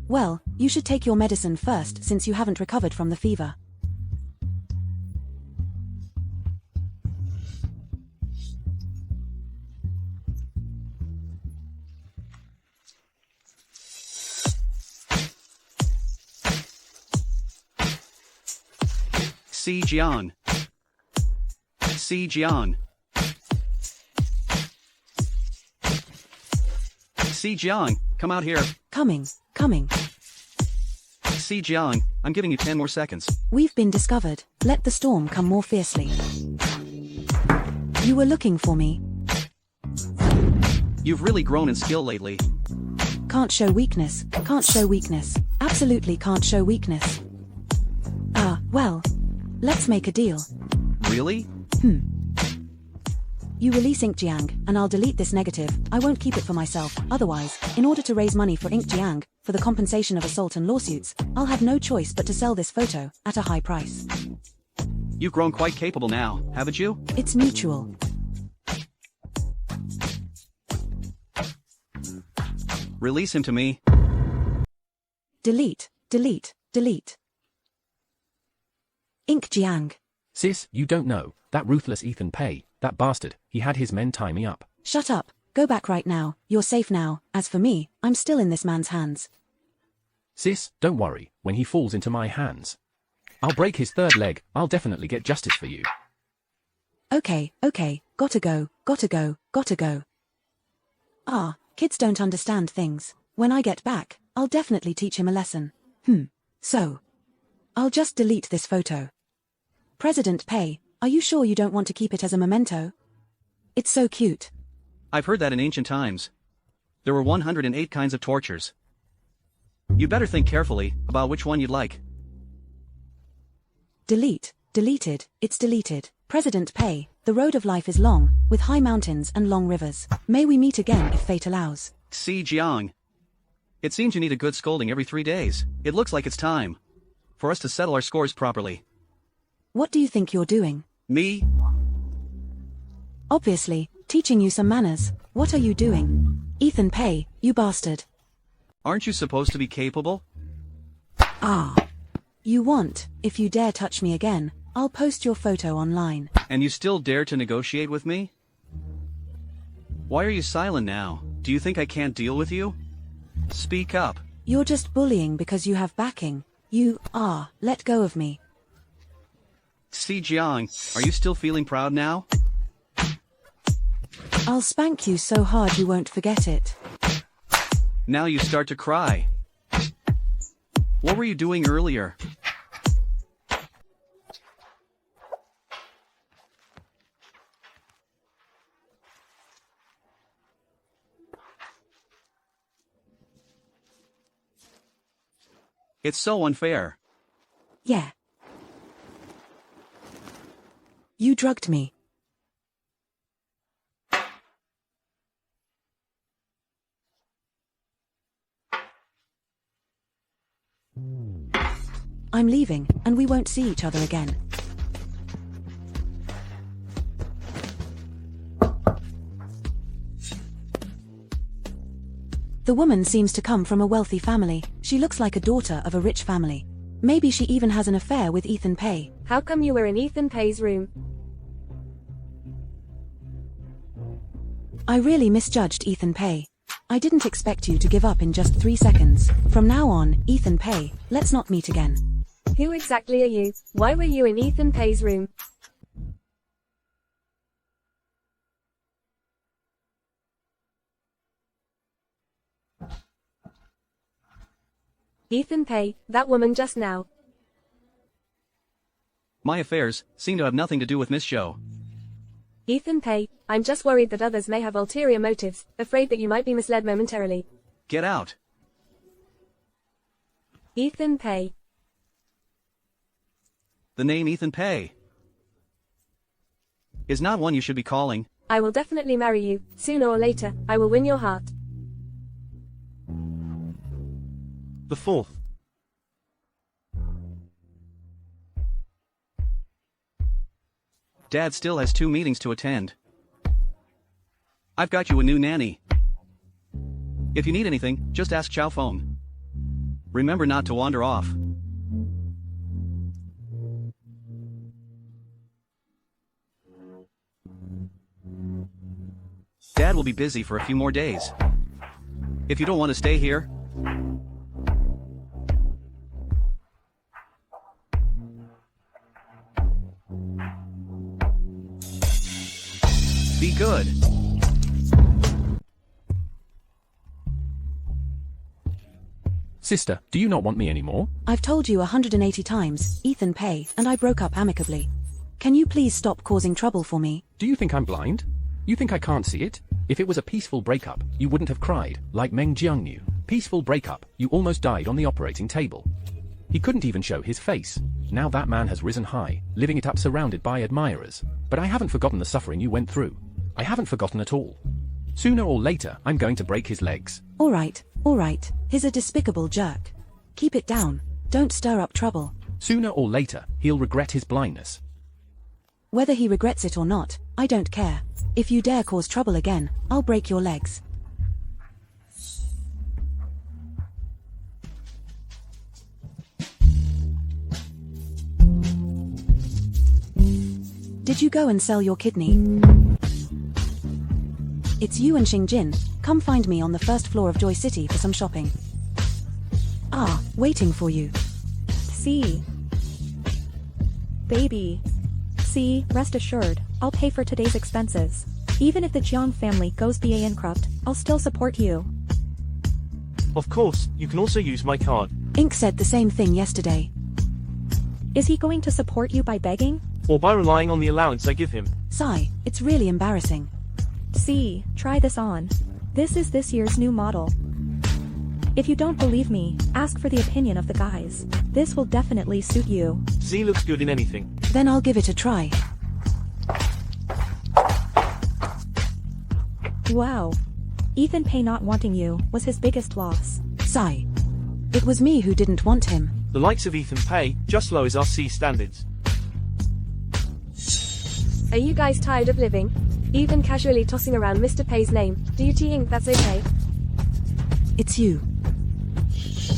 Well, you should take your medicine first since you haven't recovered from the fever. Si Jian. Si Jian. Si Jiang, come out here. Coming. Si Jiang, I'm giving you 10 more seconds. We've been discovered. Let the storm come more fiercely. You were looking for me. You've really grown in skill lately. Can't show weakness. Absolutely can't show weakness. Well, let's make a deal. Really? You release Ink Jiang, and I'll delete this negative. I won't keep it for myself. Otherwise, in order to raise money for Ink Jiang, for the compensation of assault and lawsuits, I'll have no choice but to sell this photo at a high price. You've grown quite capable now, haven't you? It's mutual. Release him to me. Delete. Ink Jiang. Sis, you don't know. That ruthless Ethan Pay, that bastard, he had his men tie me up. Shut up. Go back right now. You're safe now. As for me, I'm still in this man's hands. Sis, don't worry, when he falls into my hands, I'll break his third leg. I'll definitely get justice for you. Okay. Gotta go. Kids don't understand things. When I get back, I'll definitely teach him a lesson. So. I'll just delete this photo. President Pei, are you sure you don't want to keep it as a memento? It's so cute. I've heard that in ancient times. There were 108 kinds of tortures. You better think carefully about which one you'd like. Delete. Deleted, it's deleted. President Pei, the road of life is long, with high mountains and long rivers. May we meet again if fate allows. Si Jiang. It seems you need a good scolding every 3 days. It looks like it's time for us to settle our scores properly. What do you think you're doing? Me? Obviously, teaching you some manners. What are you doing? Ethan Pei, you bastard. Aren't you supposed to be capable? Ah. You want, if you dare touch me again, I'll post your photo online. And you still dare to negotiate with me? Why are you silent now? Do you think I can't deal with you? Speak up. You're just bullying because you have backing. Let go of me. Si Jiang, are you still feeling proud now? I'll spank you so hard you won't forget it. Now you start to cry. What were you doing earlier? It's so unfair. Yeah. You drugged me. I'm leaving, and we won't see each other again. The woman seems to come from a wealthy family. She looks like a daughter of a rich family. Maybe she even has an affair with Ethan Pei. How come you were in Ethan Pei's room? I really misjudged Ethan Pei. I didn't expect you to give up in just 3 seconds. From now on, Ethan Pei, let's not meet again. Who exactly are you? Why were you in Ethan Pei's room? Ethan Pei, that woman just now. My affairs seem to have nothing to do with Miss Show. Ethan Pei, I'm just worried that others may have ulterior motives, afraid that you might be misled momentarily. Get out. Ethan Pei. The name Ethan Pei is not one you should be calling. I will definitely marry you. Sooner or later, I will win your heart. The fourth. Dad still has 2 meetings to attend. I've got you a new nanny. If you need anything, just ask Chow Feng. Remember not to wander off. Dad will be busy for a few more days. If you don't want to stay here, be good. Sister, do you not want me anymore? I've told you 180 times, Ethan Pei, and I broke up amicably. Can you please stop causing trouble for me? Do you think I'm blind? You think I can't see it? If it was a peaceful breakup, you wouldn't have cried, like Meng Jiang knew. Peaceful breakup, you almost died on the operating table. He couldn't even show his face. Now that man has risen high, living it up surrounded by admirers. But I haven't forgotten the suffering you went through. I haven't forgotten at all. Sooner or later, I'm going to break his legs. All right. He's a despicable jerk. Keep it down. Don't stir up trouble. Sooner or later, he'll regret his blindness. Whether he regrets it or not, I don't care. If you dare cause trouble again, I'll break your legs. Did you go and sell your kidney? It's you and Xingjin. Come find me on the first floor of Joy City for some shopping. Waiting for you. See. Baby. See, rest assured, I'll pay for today's expenses. Even if the Jiang family goes bankrupt, I'll still support you. Of course, you can also use my card. Ink said the same thing yesterday. Is he going to support you by begging? Or by relying on the allowance I give him. Sigh, it's really embarrassing. See, try this on. This is this year's new model. If you don't believe me, ask for the opinion of the guys. This will definitely suit you. Z looks good in anything. Then I'll give it a try. Wow. Ethan Pay not wanting you was his biggest loss. Sigh. It was me who didn't want him. The likes of Ethan Pay just lowers our C standards. Are you guys tired of living? Even casually tossing around Mr. Pay's name, do you think that's okay? It's you.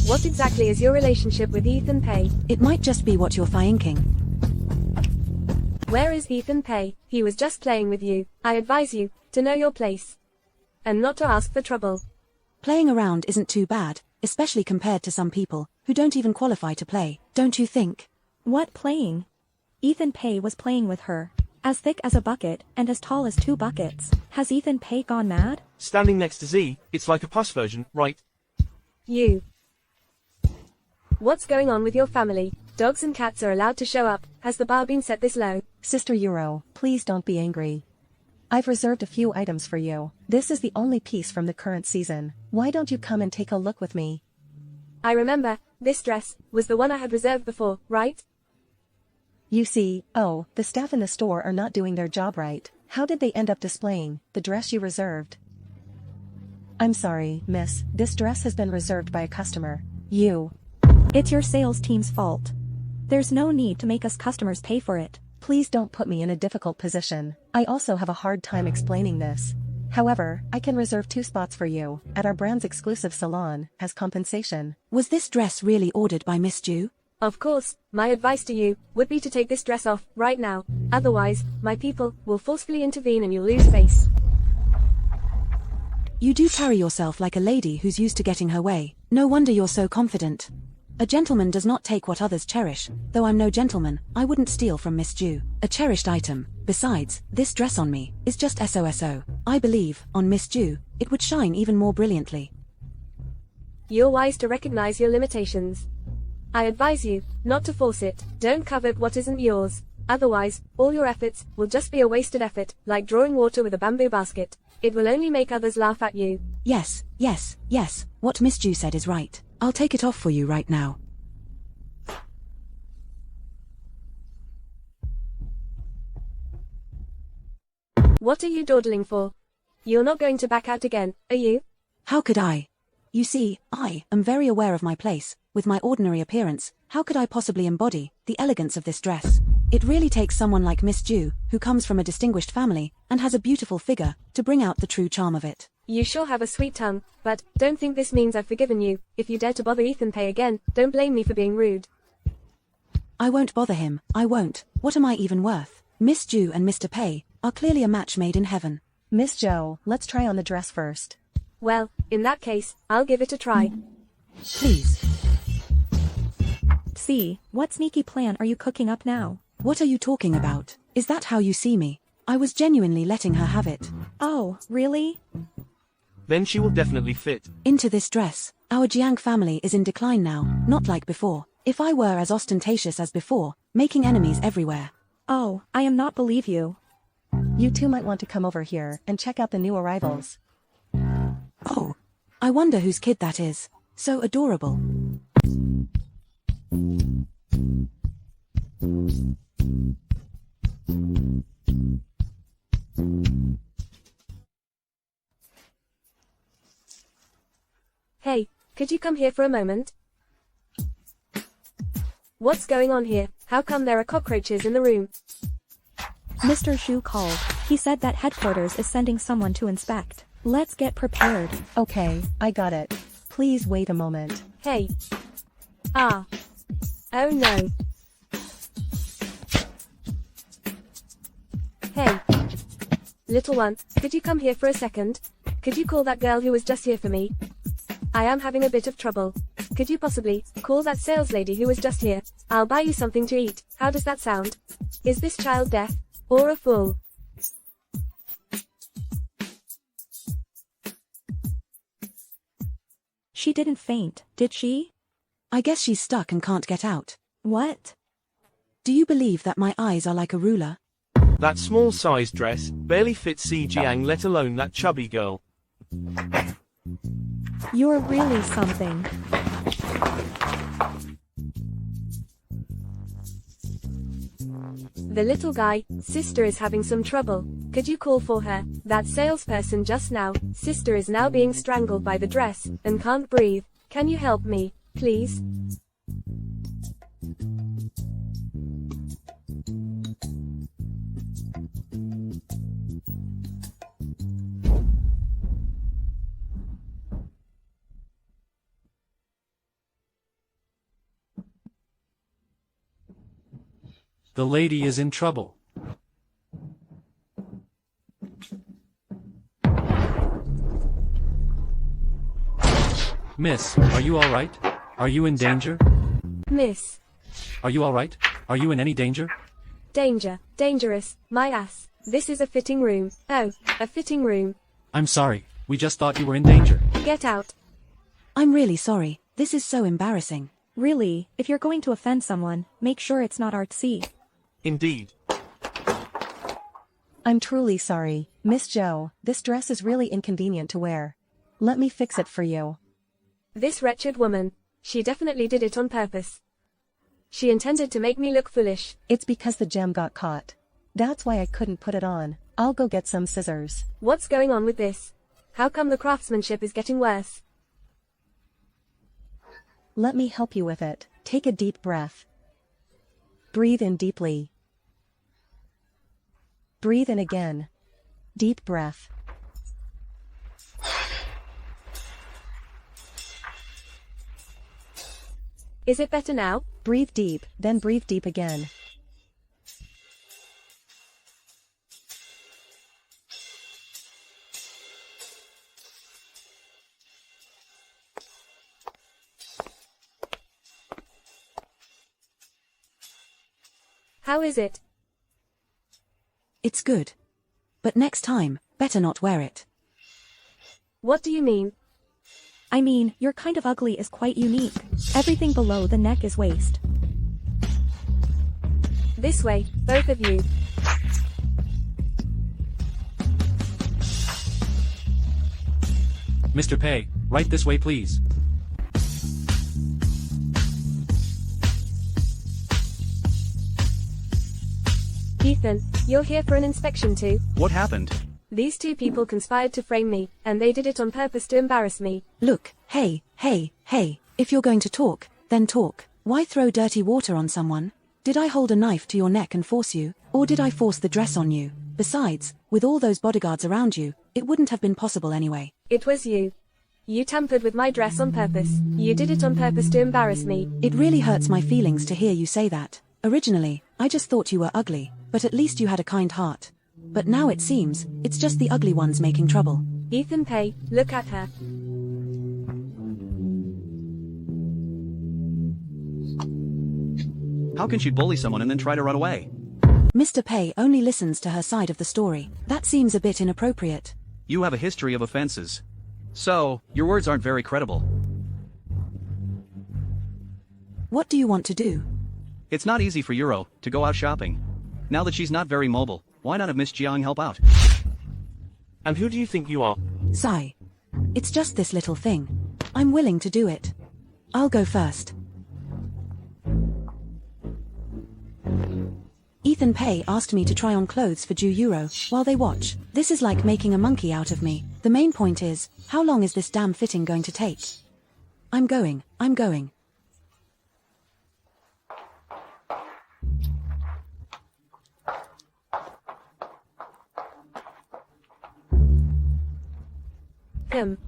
What exactly is your relationship with Ethan Pay? It might just be what you're thinking. Where is Ethan Pay? He was just playing with you. I advise you to know your place. And not to ask for trouble. Playing around isn't too bad, especially compared to some people who don't even qualify to play, don't you think? What playing? Ethan Pay was playing with her. As thick as a bucket, and as tall as 2 buckets. Has Ethan Pay gone mad? Standing next to Z, it's like a plus version, right? You. What's going on with your family? Dogs and cats are allowed to show up. Has the bar been set this low? Sister Euro, please don't be angry. I've reserved a few items for you. This is the only piece from the current season. Why don't you come and take a look with me? I remember, this dress was the one I had reserved before, right? You see, the staff in the store are not doing their job right. How did they end up displaying the dress you reserved? I'm sorry, miss, this dress has been reserved by a customer. It's your sales team's fault. There's no need to make us customers pay for it. Please don't put me in a difficult position. I also have a hard time explaining this. However, I can reserve 2 spots for you at our brand's exclusive salon as compensation. Was this dress really ordered by Miss Jew? Of course, my advice to you would be to take this dress off right now. Otherwise, my people will forcefully intervene and you'll lose face. You do carry yourself like a lady who's used to getting her way. No wonder you're so confident. A gentleman does not take what others cherish. Though I'm no gentleman, I wouldn't steal from Miss Jew. A cherished item. Besides, this dress on me is just SOSO. I believe, on Miss Jew, it would shine even more brilliantly. You're wise to recognize your limitations. I advise you not to force it. Don't covet what isn't yours. Otherwise, all your efforts will just be a wasted effort, like drawing water with a bamboo basket. It will only make others laugh at you. Yes. What Miss Jew said is right. I'll take it off for you right now. What are you dawdling for? You're not going to back out again, are you? How could I? You see, I am very aware of my place. With my ordinary appearance, how could I possibly embody the elegance of this dress? It really takes someone like Miss Jew, who comes from a distinguished family, and has a beautiful figure, to bring out the true charm of it. You sure have a sweet tongue, but don't think this means I've forgiven you. If you dare to bother Ethan Pay again, don't blame me for being rude. I won't bother him, I won't. What am I even worth? Miss Jew and Mr. Pay are clearly a match made in heaven. Miss Joe, let's try on the dress first. Well, in that case, I'll give it a try. Please. See, what sneaky plan are you cooking up now? What are you talking about? Is that how you see me? I was genuinely letting her have it. Oh, really? Then she will definitely fit into this dress. Our Jiang family is in decline now, not like before. If I were as ostentatious as before, making enemies everywhere. Oh, I am not believe you. You two might want to come over here and check out the new arrivals. Oh, I wonder whose kid that is. So adorable. Hey, could you come here for a moment? What's going on here? How come there are cockroaches in the room? Mr. Zhu called. He said that headquarters is sending someone to inspect. Let's get prepared. Okay, I got it. Please wait a moment. Hey. Ah. Oh no. Hey. Little one, could you come here for a second? Could you call that girl who was just here for me? I am having a bit of trouble. Could you possibly call that sales lady who was just here? I'll buy you something to eat. How does that sound? Is this child deaf? Or a fool? She didn't faint, did she? I guess she's stuck and can't get out. What? Do you believe that my eyes are like a ruler? That small-sized dress barely fits Si Jiang, let alone that chubby girl. You're really something. The little guy, sister is having some trouble. Could you call for her? That salesperson just now, sister is now being strangled by the dress, and can't breathe. Can you help me, please? The lady is in trouble. Miss, are you alright? Are you in danger? Miss. Are you alright? Are you in any danger? Danger. Dangerous. My ass. This is a fitting room. Oh, a fitting room. I'm sorry, we just thought you were in danger. Get out. I'm really sorry, this is so embarrassing. Really, if you're going to offend someone, make sure it's not artsy. Indeed. I'm truly sorry, Miss Joe, this dress is really inconvenient to wear. Let me fix it for you. This wretched woman. She definitely did it on purpose. She intended to make me look foolish. It's because the gem got caught. That's why I couldn't put it on. I'll go get some scissors. What's going on with this? How come the craftsmanship is getting worse? Let me help you with it. Take a deep breath. Breathe in deeply. Breathe in again. Deep breath. Is it better now? Breathe deep, then breathe deep again. How is it? It's good. But next time, better not wear it. What do you mean? I mean, your kind of ugly is quite unique. Everything below the neck is waist. This way, both of you. Mr. Pei, right this way please. Ethan, you're here for an inspection too? What happened? These two people conspired to frame me, and they did it on purpose to embarrass me. Look, hey, if you're going to talk, then talk. Why throw dirty water on someone? Did I hold a knife to your neck and force you, or did I force the dress on you? Besides, with all those bodyguards around you, it wouldn't have been possible anyway. It was you. You tampered with my dress on purpose. You did it on purpose to embarrass me. It really hurts my feelings to hear you say that. Originally, I just thought you were ugly, but at least you had a kind heart. But now it seems, it's just the ugly ones making trouble. Ethan Pei, look at her. How can she bully someone and then try to run away? Mr. Pei only listens to her side of the story. That seems a bit inappropriate. You have a history of offenses. So, your words aren't very credible. What do you want to do? It's not easy for Euro to go out shopping. Now that she's not very mobile, why not have Miss Jiang help out? And who do you think you are? Sigh. It's just this little thing. I'm willing to do it. I'll go first. Ethan Pei asked me to try on clothes for Ju Euro while they watch. This is like making a monkey out of me. The main point is, how long is this damn fitting going to take? I'm going.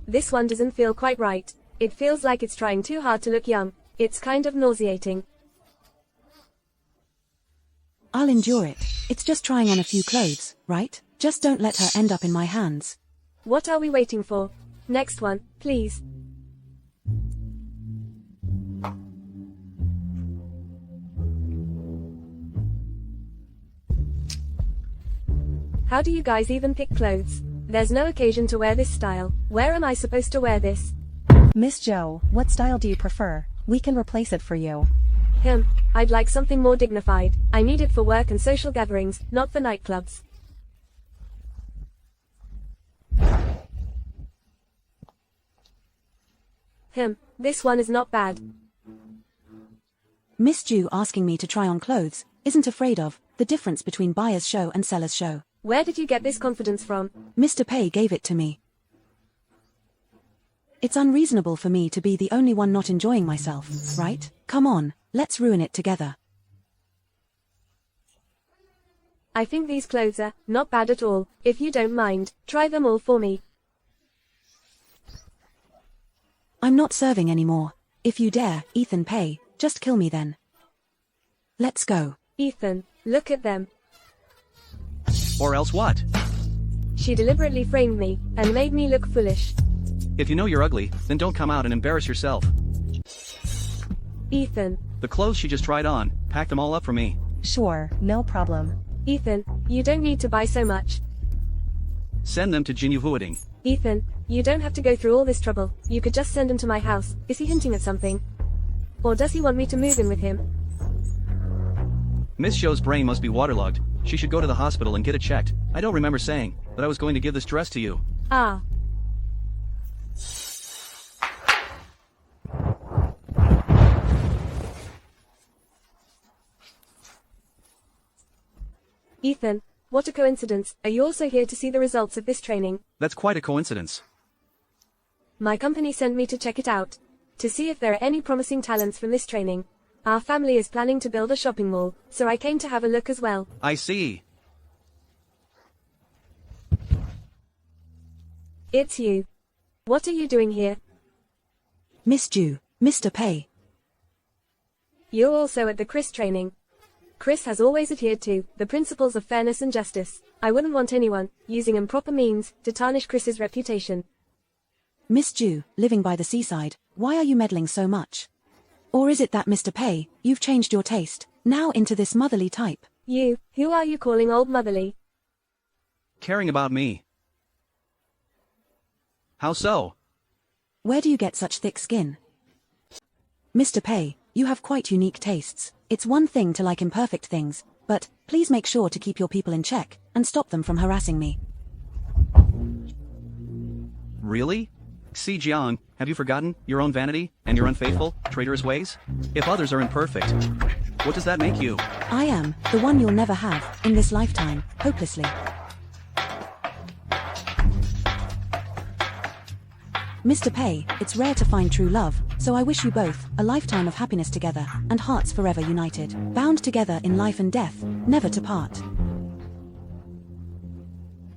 This one doesn't feel quite right. It feels like it's trying too hard to look young. It's kind of nauseating. I'll endure it. It's just trying on a few clothes, right? Just don't let her end up in my hands. What are we waiting for? Next one, please. How do you guys even pick clothes? There's no occasion to wear this style. Where am I supposed to wear this? Miss Joe, what style do you prefer? We can replace it for you. I'd like something more dignified. I need it for work and social gatherings, not for nightclubs. This one is not bad. Miss Ju asking me to try on clothes, isn't afraid of the difference between buyer's show and seller's show. Where did you get this confidence from? Mr. Pei gave it to me. It's unreasonable for me to be the only one not enjoying myself, right? Come on, let's ruin it together. I think these clothes are not bad at all. If you don't mind, try them all for me. I'm not serving anymore. If you dare, Ethan Pei, just kill me then. Let's go. Ethan, look at them. Or else what? She deliberately framed me and made me look foolish. If you know you're ugly, then don't come out and embarrass yourself. Ethan. The clothes she just tried on, pack them all up for me. Sure, no problem. Ethan, you don't need to buy so much. Send them to Renegotiating. Ethan, you don't have to go through all this trouble. You could just send him to my house. Is he hinting at something? Or does he want me to move in with him? Miss Shou's brain must be waterlogged. She should go to the hospital and get it checked. I don't remember saying that I was going to give this dress to you. Ah. Ethan, what a coincidence. Are you also here to see the results of this training? That's quite a coincidence. My company sent me to check it out. To see if there are any promising talents from this training. Our family is planning to build a shopping mall, so I came to have a look as well. I see. It's you. What are you doing here? Miss Ju, Mr. Pei. You're also at the Chris training. Chris has always adhered to the principles of fairness and justice. I wouldn't want anyone using improper means to tarnish Chris's reputation. Miss Ju, living by the seaside, why are you meddling so much? Or is it that, Mr. Pei, you've changed your taste, now into this motherly type? You, who are you calling old motherly? Caring about me. How so? Where do you get such thick skin? Mr. Pei, you have quite unique tastes. It's one thing to like imperfect things, but please make sure to keep your people in check and stop them from harassing me. Really? See, Jiang, have you forgotten your own vanity and your unfaithful, traitorous ways? If others are imperfect, what does that make you? I am the one you'll never have in this lifetime, hopelessly. Mr. Pei, it's rare to find true love, so I wish you both a lifetime of happiness together and hearts forever united, bound together in life and death, never to part.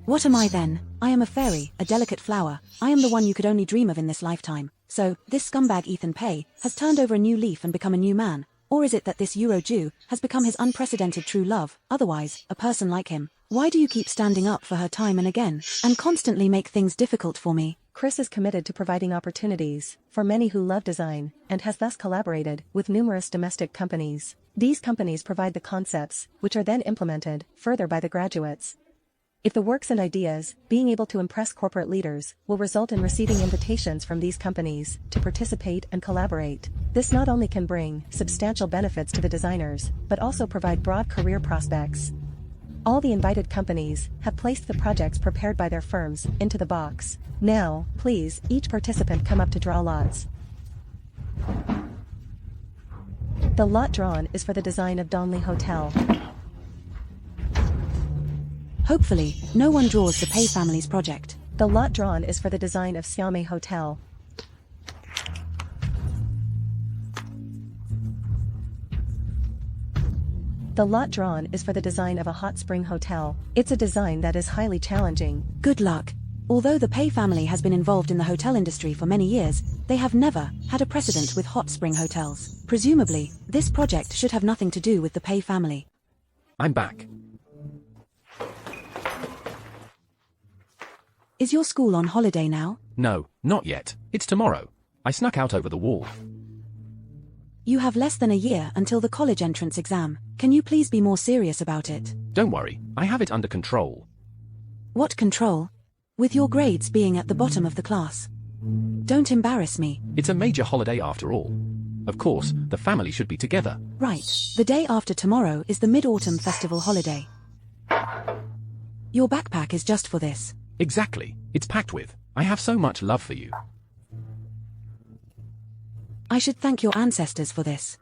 What am I then? I am a fairy, a delicate flower. I am the one you could only dream of in this lifetime. So, this scumbag Ethan Pei has turned over a new leaf and become a new man. Or is it that this Euro Jew has become his unprecedented true love? Otherwise, a person like him. Why do you keep standing up for her time and again, and constantly make things difficult for me? Chris is committed to providing opportunities for many who love design, and has thus collaborated with numerous domestic companies. These companies provide the concepts, which are then implemented further by the graduates. If the works and ideas, being able to impress corporate leaders, will result in receiving invitations from these companies to participate and collaborate, this not only can bring substantial benefits to the designers, but also provide broad career prospects. All the invited companies have placed the projects prepared by their firms into the box. Now, please, each participant come up to draw lots. The lot drawn is for the design of Donley Hotel. Hopefully, no one draws the Pei family's project. The lot drawn is for the design of Xiaomei Hotel. The lot drawn is for the design of a hot spring hotel. It's a design that is highly challenging. Good luck. Although the Pei family has been involved in the hotel industry for many years, they have never had a precedent with hot spring hotels. Presumably, this project should have nothing to do with the Pei family. I'm back. Is your school on holiday now? No, not yet. It's tomorrow. I snuck out over the wall. You have less than a year until the college entrance exam. Can you please be more serious about it? Don't worry, I have it under control. What control? With your grades being at the bottom of the class. Don't embarrass me. It's a major holiday after all. Of course, the family should be together. Right. The day after tomorrow is the Mid-Autumn Festival holiday. Your backpack is just for this. Exactly. It's packed with. I have so much love for you. I should thank your ancestors for this.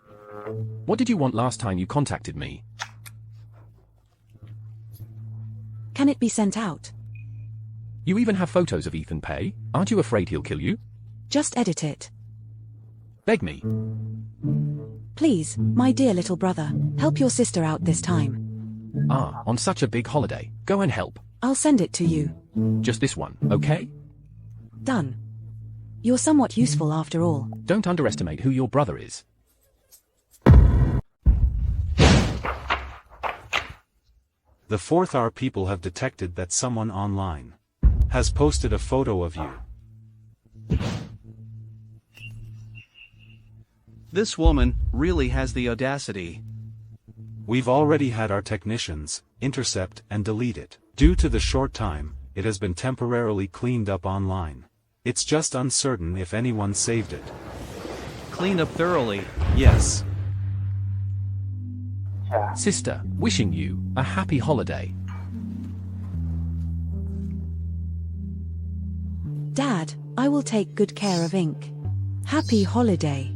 What did you want last time you contacted me? Can it be sent out? You even have photos of Ethan Pay? Aren't you afraid he'll kill you? Just edit it. Beg me. Please, my dear little brother, help your sister out this time. On such a big holiday. Go and help. I'll send it to you. Just this one, okay? Done. You're somewhat useful after all. Don't underestimate who your brother is. The 4th people have detected that someone online has posted a photo of you. This woman really has the audacity. We've already had our technicians intercept and delete it. Due to the short time, it has been temporarily cleaned up online. It's just uncertain if anyone saved it. Cleaned up thoroughly. Yes. Sister, wishing you a happy holiday. Dad, I will take good care of Ink. Happy holiday.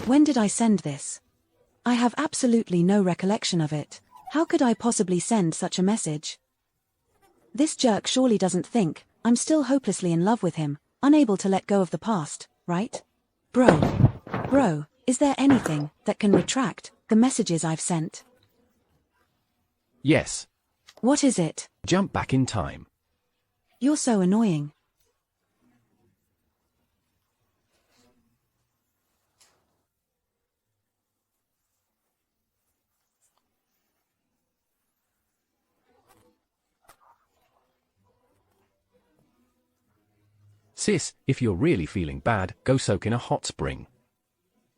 When did I send this? I have absolutely no recollection of it. How could I possibly send such a message? This jerk surely doesn't think I'm still hopelessly in love with him, unable to let go of the past, right? Bro, is there anything that can retract the messages I've sent? Yes. What is it? Jump back in time. You're so annoying. Sis, if you're really feeling bad, go soak in a hot spring.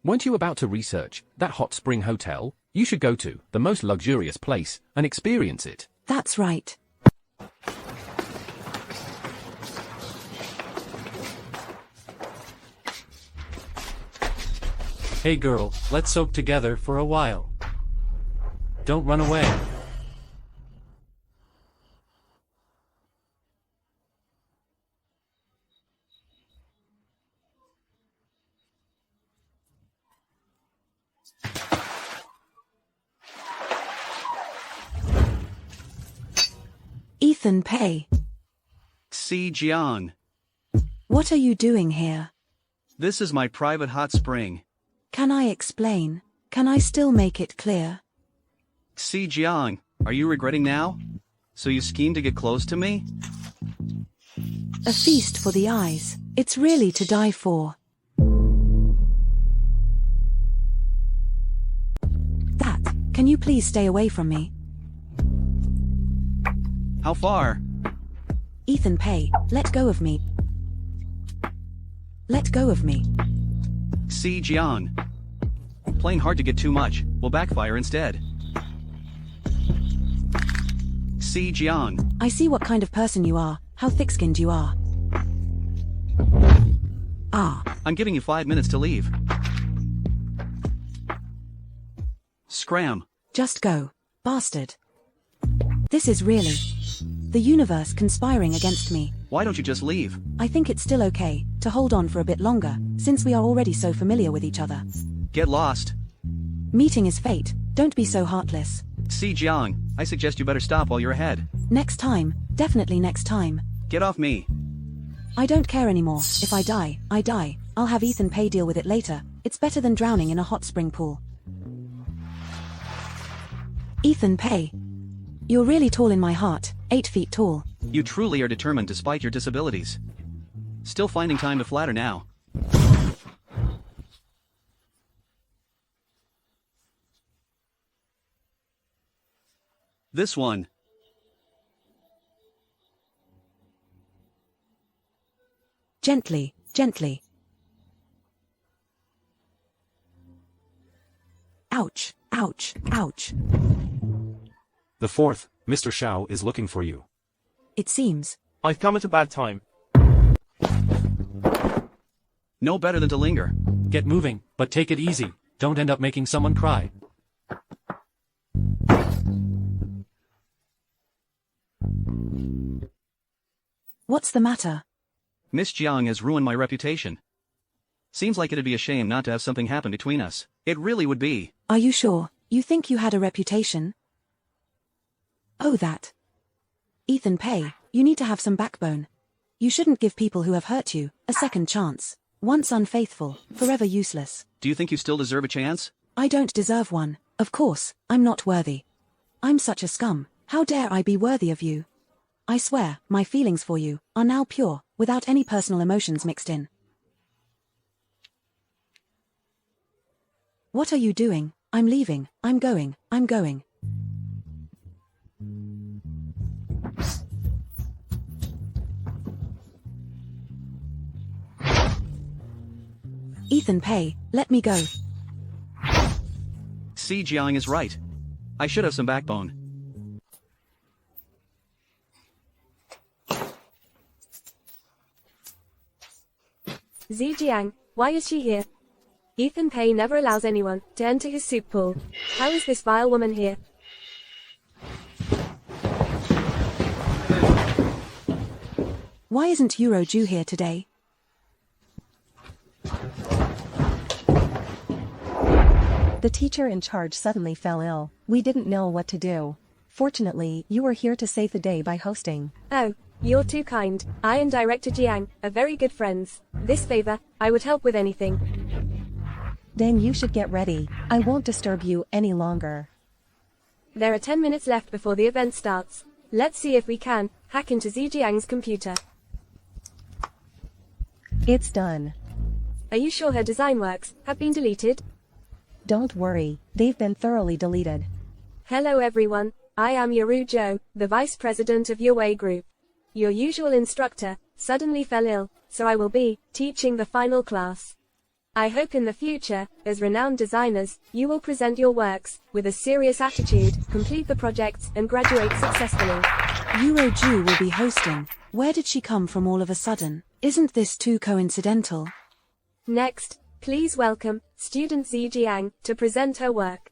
Weren't you about to research that hot spring hotel? You should go to the most luxurious place and experience it. That's right. Hey girl, let's soak together for a while. Don't run away. Ethan Pay. Si Jiang. What are you doing here? This is my private hot spring. Can I explain? Can I still make it clear? Si Jiang, are you regretting now? So you schemed to get close to me? A feast for the eyes. It's really to die for. That, can you please stay away from me? How far? Ethan Pay, let go of me. Let go of me. Si Jiang. Playing hard to get too much will backfire instead. Si Jiang. I see what kind of person you are, how thick-skinned you are. I'm giving you 5 minutes to leave. Scram. Just go, bastard. This is really the universe conspiring against me. Why don't you just leave? I think it's still okay to hold on for a bit longer, since we are already so familiar with each other. Get lost. Meeting is fate, don't be so heartless. Si Jiang, I suggest you better stop while you're ahead. Next time, definitely next time. Get off me. I don't care anymore. If I die, I die. I'll have Ethan Pay deal with it later. It's better than drowning in a hot spring pool. Ethan Pay. You're really tall in my heart, 8 feet tall. You truly are determined despite your disabilities. Still finding time to flatter now. This one. Gently, gently. Ouch, ouch, ouch. The fourth, Mr. Shao is looking for you. It seems. I've come at a bad time. No better than to linger. Get moving, but take it easy. Don't end up making someone cry. What's the matter? Miss Jiang has ruined my reputation. Seems like it'd be a shame not to have something happen between us. It really would be. Are you sure? You think you had a reputation? Oh, that. Ethan Pei, you need to have some backbone. You shouldn't give people who have hurt you a second chance. Once unfaithful, forever useless. Do you think you still deserve a chance? I don't deserve one. Of course, I'm not worthy. I'm such a scum. How dare I be worthy of you? I swear, my feelings for you are now pure, without any personal emotions mixed in. What are you doing? I'm leaving. I'm going. I'm going. Ethan Pei, let me go. See, Jiang is right. I should have some backbone. Zijiang, why is she here? Ethan Pei never allows anyone to enter his soup pool. How is this vile woman here? Why isn't Ju here today? The teacher in charge suddenly fell ill. We didn't know what to do. Fortunately, you were here to save the day by hosting. Oh, you're too kind. I and Director Jiang are very good friends. This favor, I would help with anything. Then you should get ready. I won't disturb you any longer. There are 10 minutes left before the event starts. Let's see if we can hack into Zijiang's computer. It's done. Are you sure her design works have been deleted? Don't worry, they've been thoroughly deleted. Hello everyone, I am Yaru Zhou, the Vice President of Your Way Group. Your usual instructor suddenly fell ill, so I will be teaching the final class. I hope in the future, as renowned designers, you will present your works with a serious attitude, complete the projects, and graduate successfully. Ju will be hosting. Where did she come from all of a sudden? Isn't this too coincidental? Next, please welcome student Zijiang to present her work.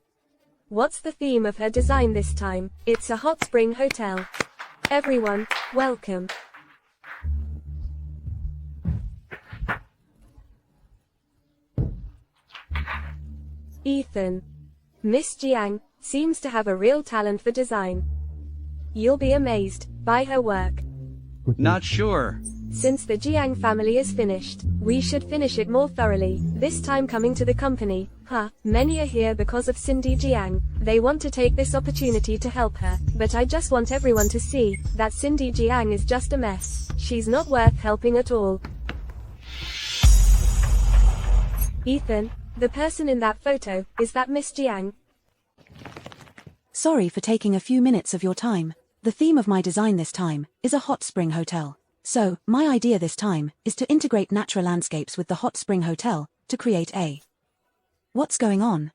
What's the theme of her design this time? It's a hot spring hotel. Everyone, welcome. Ethan. Miss Jiang seems to have a real talent for design. You'll be amazed by her work. Not sure. Since the Jiang family is finished, we should finish it more thoroughly, this time coming to the company. Many are here because of Cindy Jiang. They want to take this opportunity to help her, but I just want everyone to see that Cindy Jiang is just a mess. She's not worth helping at all. Ethan, the person in that photo, is that Miss Jiang? Sorry for taking a few minutes of your time. The theme of my design this time is a hot spring hotel. So, my idea this time is to integrate natural landscapes with the hot spring hotel to create a... What's going on?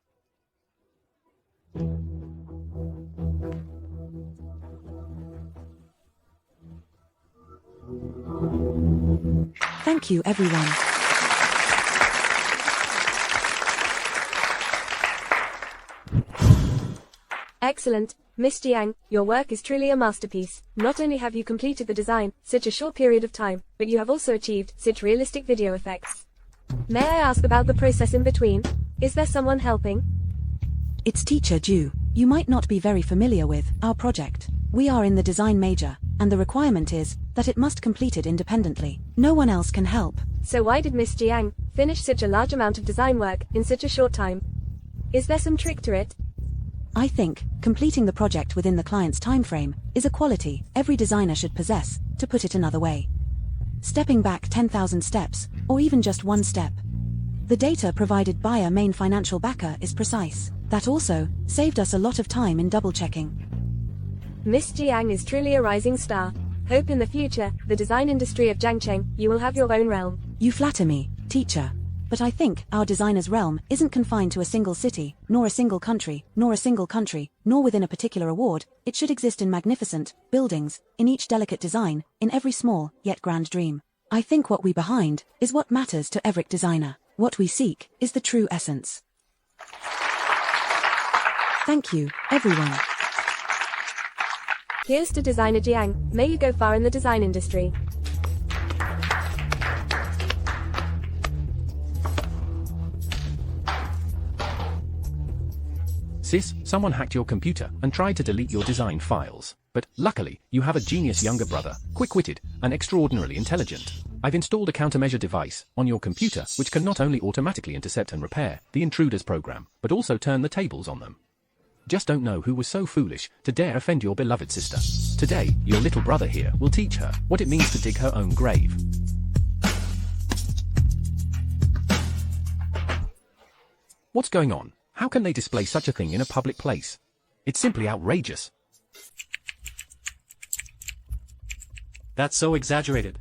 Thank you, everyone. Excellent, Miss Jiang, your work is truly a masterpiece. Not only have you completed the design such a short period of time, but you have also achieved such realistic video effects. May I ask about the process in between? Is there someone helping? It's Teacher Ju. You might not be very familiar with our project. We are in the design major, and the requirement is that it must complete it independently. No one else can help. So why did Miss Jiang finish such a large amount of design work in such a short time? Is there some trick to it? I think, completing the project within the client's timeframe is a quality every designer should possess, to put it another way. Stepping back 10,000 steps, or even just one step. The data provided by a main financial backer is precise. That also saved us a lot of time in double-checking. Miss Jiang is truly a rising star. Hope in the future, the design industry of Jiangcheng, you will have your own realm. You flatter me, teacher. But I think our designer's realm isn't confined to a single city, nor a single country, nor within a particular award. It should exist in magnificent buildings, in each delicate design, in every small, yet grand dream. I think what we behind is what matters to every designer. What we seek is the true essence. Thank you, everyone. Here's to designer Jiang. May you go far in the design industry. Sis, someone hacked your computer and tried to delete your design files. But, luckily, you have a genius younger brother, quick-witted, and extraordinarily intelligent. I've installed a countermeasure device on your computer which can not only automatically intercept and repair the intruders program, but also turn the tables on them. Just don't know who was so foolish to dare offend your beloved sister. Today, your little brother here will teach her what it means to dig her own grave. What's going on? How can they display such a thing in a public place? It's simply outrageous. That's so exaggerated.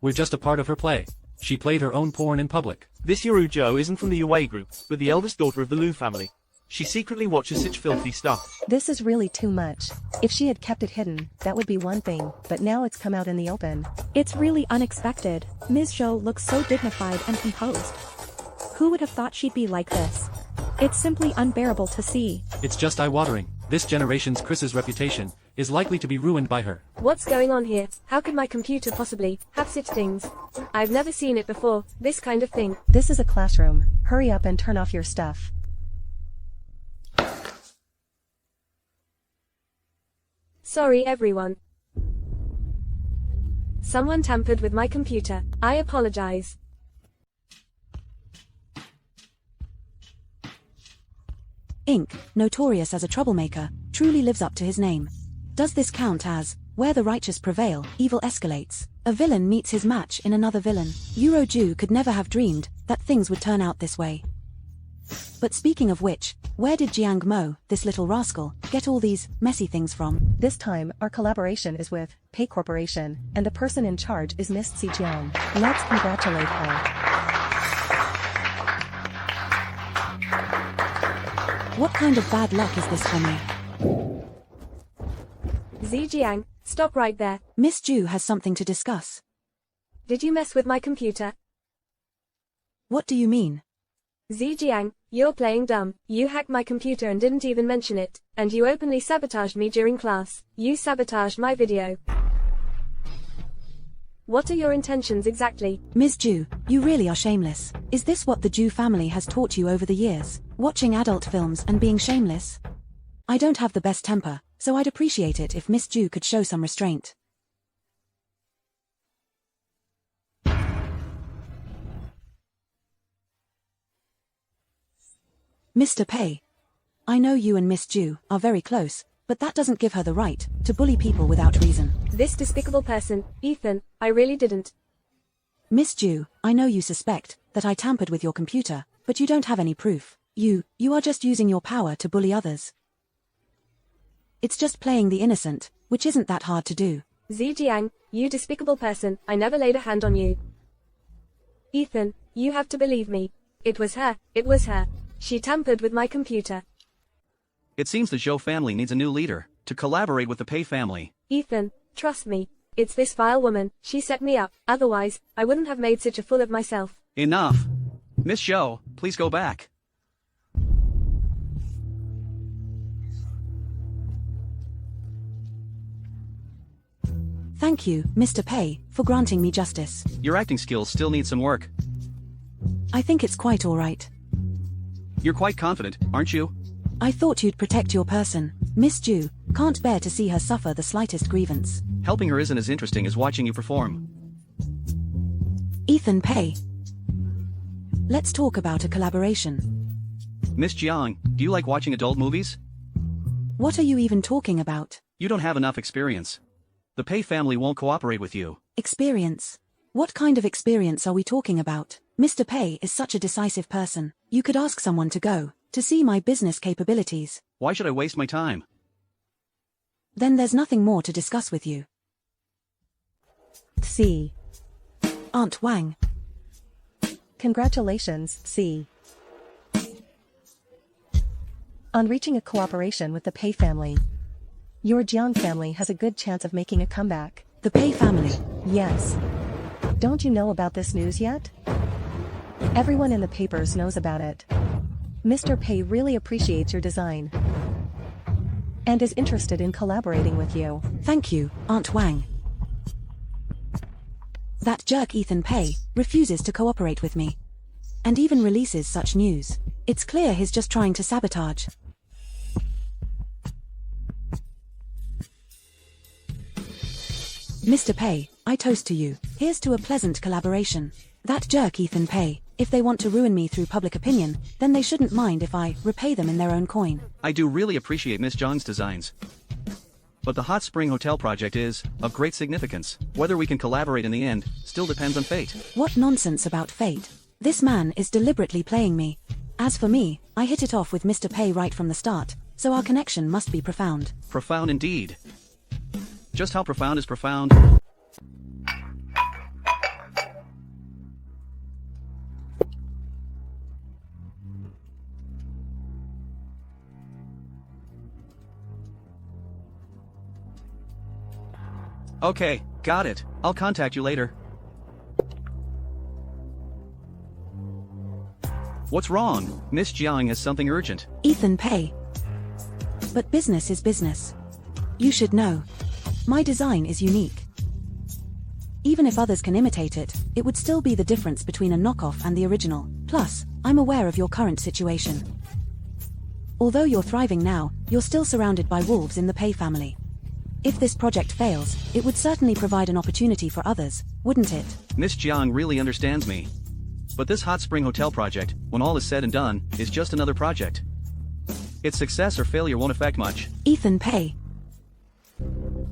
We're just a part of her play. She played her own porn in public. This Yoru Zhou isn't from the Yue group, but the eldest daughter of the Liu family. She secretly watches such filthy stuff. This is really too much. If she had kept it hidden, that would be one thing, but now it's come out in the open. It's really unexpected. Ms. Zhou looks so dignified and composed. Who would have thought she'd be like this? It's simply unbearable to see. It's just eye-watering. This generation's Chris's reputation is likely to be ruined by her. What's going on here? How could my computer possibly have such things? I've never seen it before, this kind of thing. This is a classroom. Hurry up and turn off your stuff. Sorry everyone. Someone tampered with my computer. I apologize. Ink, notorious as a troublemaker, truly lives up to his name. Does this count as, where the righteous prevail, evil escalates? A villain meets his match in another villain. Yoru Zhou could never have dreamed that things would turn out this way. But speaking of which, where did Jiang Mo, this little rascal, get all these messy things from? This time, our collaboration is with Pay Corporation, and the person in charge is Miss Zijiang. Let's congratulate her. What kind of bad luck is this for me? Zijiang, stop right there. Miss Zhu has something to discuss. Did you mess with my computer? What do you mean? Zijiang, you're playing dumb. You hacked my computer and didn't even mention it, and you openly sabotaged me during class. You sabotaged my video. What are your intentions exactly? Ms. Zhu, you really are shameless. Is this what the Zhu family has taught you over the years? Watching adult films and being shameless? I don't have the best temper, so I'd appreciate it if Miss Zhu could show some restraint. Mr. Pei. I know you and Miss Zhu are very close, but that doesn't give her the right to bully people without reason. This despicable person, Ethan, I really didn't. Miss Zhu, I know you suspect that I tampered with your computer, but you don't have any proof. You are just using your power to bully others. It's just playing the innocent, which isn't that hard to do. Zijiang, you despicable person, I never laid a hand on you. Ethan, you have to believe me. It was her. She tampered with my computer. It seems the Zhou family needs a new leader to collaborate with the Pei family. Ethan, trust me. It's this vile woman. She set me up. Otherwise, I wouldn't have made such a fool of myself. Enough. Miss Zhou, please go back. Thank you, Mr. Pei, for granting me justice. Your acting skills still need some work. I think it's quite all right. You're quite confident, aren't you? I thought you'd protect your person. Miss Zhu, can't bear to see her suffer the slightest grievance. Helping her isn't as interesting as watching you perform. Ethan Pei. Let's talk about a collaboration. Miss Jiang, do you like watching adult movies? What are you even talking about? You don't have enough experience. The Pei family won't cooperate with you. Experience? What kind of experience are we talking about? Mr. Pei is such a decisive person. You could ask someone to go, to see my business capabilities. Why should I waste my time? Then there's nothing more to discuss with you. C. Aunt Wang. Congratulations, C. On reaching a cooperation with the Pei family. Your Jiang family has a good chance of making a comeback. The Pei family? Yes. Don't you know about this news yet? Everyone in the papers knows about it. Mr. Pei really appreciates your design and is interested in collaborating with you. Thank you, Aunt Wang. That jerk Ethan Pei refuses to cooperate with me. And even releases such news. It's clear he's just trying to sabotage. Mr. Pei, I toast to you. Here's to a pleasant collaboration. That jerk Ethan Pei, if they want to ruin me through public opinion, then they shouldn't mind if I repay them in their own coin. I do really appreciate Miss Zhang's designs. But the Hot Spring Hotel project is of great significance. Whether we can collaborate in the end still depends on fate. What nonsense about fate? This man is deliberately playing me. As for me, I hit it off with Mr. Pei right from the start, so our connection must be profound. Profound indeed. Just how profound is profound? Okay, got it. I'll contact you later. What's wrong? Miss Jiang has something urgent. Ethan Pei. But business is business. You should know. My design is unique. Even if others can imitate it, it would still be the difference between a knockoff and the original. Plus, I'm aware of your current situation. Although you're thriving now, you're still surrounded by wolves in the Pei family. If this project fails, it would certainly provide an opportunity for others, wouldn't it? Miss Jiang really understands me. But this Hot Spring Hotel project, when all is said and done, is just another project. Its success or failure won't affect much. Ethan Pei.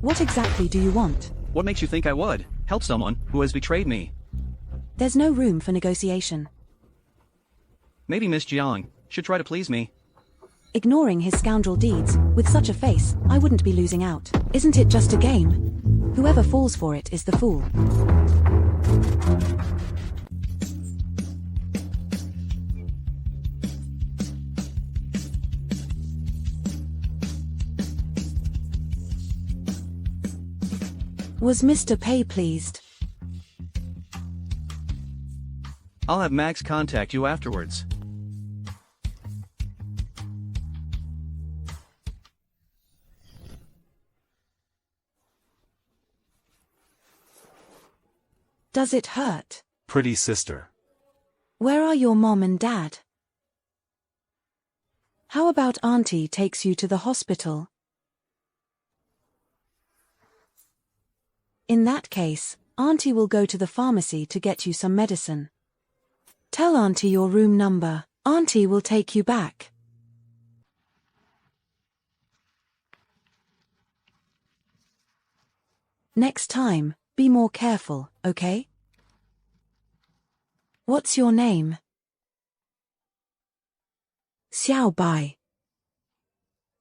What exactly do you want? What makes you think I would help someone who has betrayed me? There's no room for negotiation. Maybe Miss Jiang should try to please me. Ignoring his scoundrel deeds, with such a face, I wouldn't be losing out. Isn't it just a game? Whoever falls for it is the fool. Was Mr. Pei pleased? I'll have Max contact you afterwards. Does it hurt? Pretty sister. Where are your mom and dad? How about Auntie takes you to the hospital? In that case, Auntie will go to the pharmacy to get you some medicine. Tell Auntie your room number. Auntie will take you back. Next time, be more careful, okay? What's your name? Xiao Bai.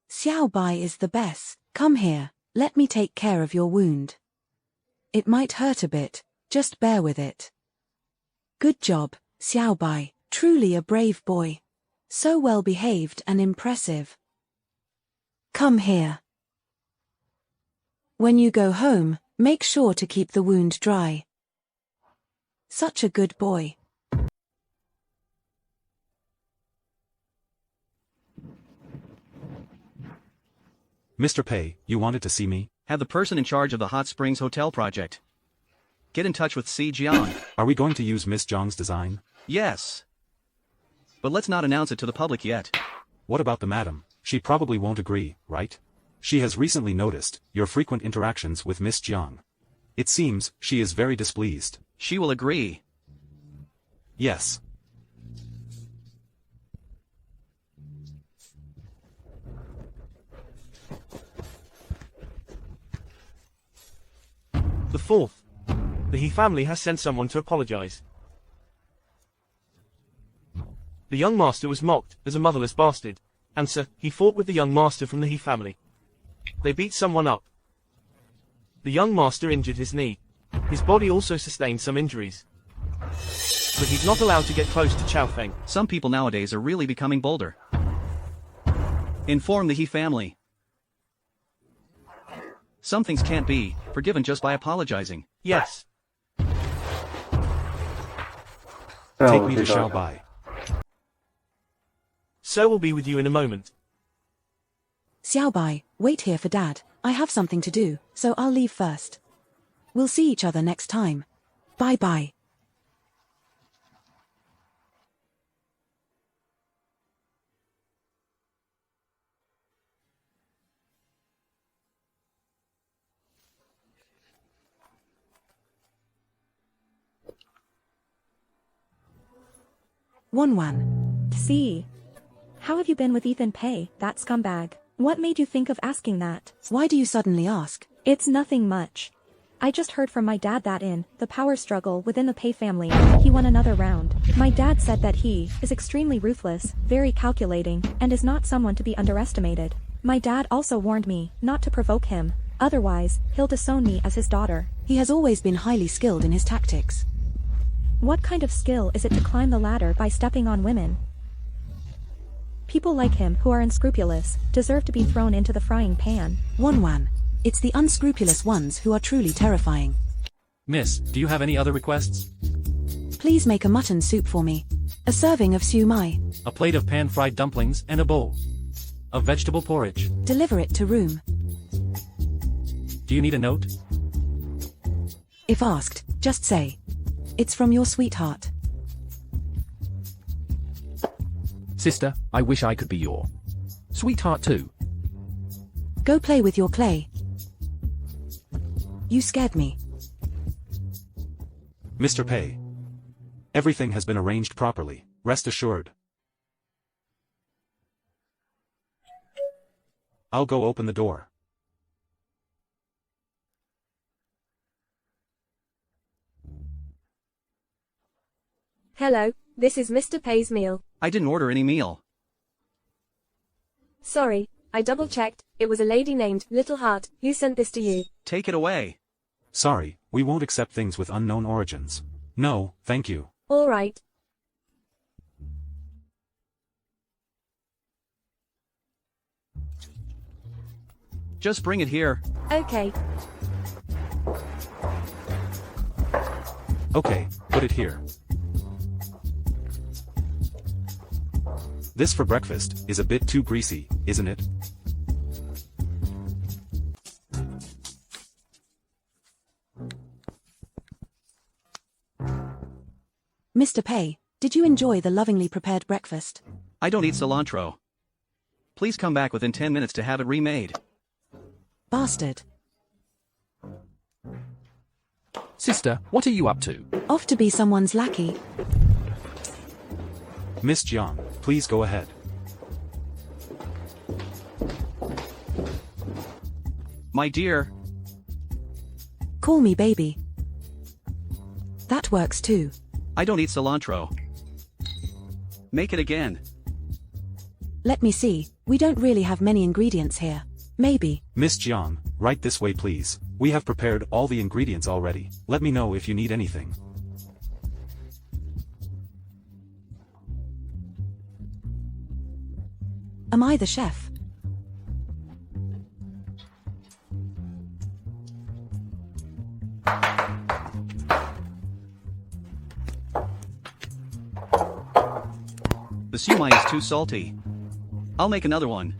Xiao Bai is the best. Come here, let me take care of your wound. It might hurt a bit, just bear with it. Good job, Xiao Bai, truly a brave boy. So well behaved and impressive. Come here. When you go home, make sure to keep the wound dry. Such a good boy. Mr. Pei, you wanted to see me? Have the person in charge of the Hot Springs Hotel project get in touch with Si Jiang. Are we going to use Miss Zhang's design? Yes. But let's not announce it to the public yet. What about the madam? She probably won't agree, right? She has recently noticed your frequent interactions with Miss Jiang. It seems she is very displeased. She will agree. Yes. The fourth. The He family has sent someone to apologize. The young master was mocked as a motherless bastard. Answer, he fought with the young master from the He family. They beat someone up. The young master injured his knee. His body also sustained some injuries. But he's not allowed to get close to Chao Feng. Some people nowadays are really becoming bolder. Inform the He family. Some things can't be forgiven just by apologizing. Yes. Take me to Xiao Bai. So will be with you in a moment. Xiao Bai, wait here for Dad. I have something to do, so I'll leave first. We'll see each other next time. Bye-bye. Wan. See. How have you been with Ethan Pei, that scumbag? What made you think of asking that? Why do you suddenly ask? It's nothing much. I just heard from my dad that in the power struggle within the Pei family, he won another round. My dad said that he is extremely ruthless, very calculating, and is not someone to be underestimated. My dad also warned me not to provoke him, otherwise, he'll disown me as his daughter. He has always been highly skilled in his tactics. What kind of skill is it to climb the ladder by stepping on women? People like him who are unscrupulous deserve to be thrown into the frying pan. Wan. It's the unscrupulous ones who are truly terrifying. Miss, do you have any other requests? Please make a mutton soup for me. A serving of siu mai. A plate of pan-fried dumplings and a bowl of vegetable porridge. Deliver it to room. Do you need a note? If asked, just say, it's from your sweetheart. Sister, I wish I could be your sweetheart too. Go play with your clay. You scared me. Mr. Pei. Everything has been arranged properly, rest assured. I'll go open the door. Hello, this is Mr. Pei's meal. I didn't order any meal. Sorry, I double-checked, it was a lady named Little Heart who sent this to you. Take it away. Sorry, we won't accept things with unknown origins. No, thank you. All right. Just bring it here. Okay. Okay, put it here. This for breakfast is a bit too greasy, isn't it? Mr. Pei, did you enjoy the lovingly prepared breakfast? I don't eat cilantro. Please come back within 10 minutes to have it remade. Bastard. Sister, what are you up to? Off to be someone's lackey. Miss Jiang, please go ahead. My dear. Call me baby. That works too. I don't eat cilantro. Make it again. Let me see, we don't really have many ingredients here. Maybe. Miss Jiang, right this way please. We have prepared all the ingredients already. Let me know if you need anything. Am I the chef? The siu mai is too salty. I'll make another one.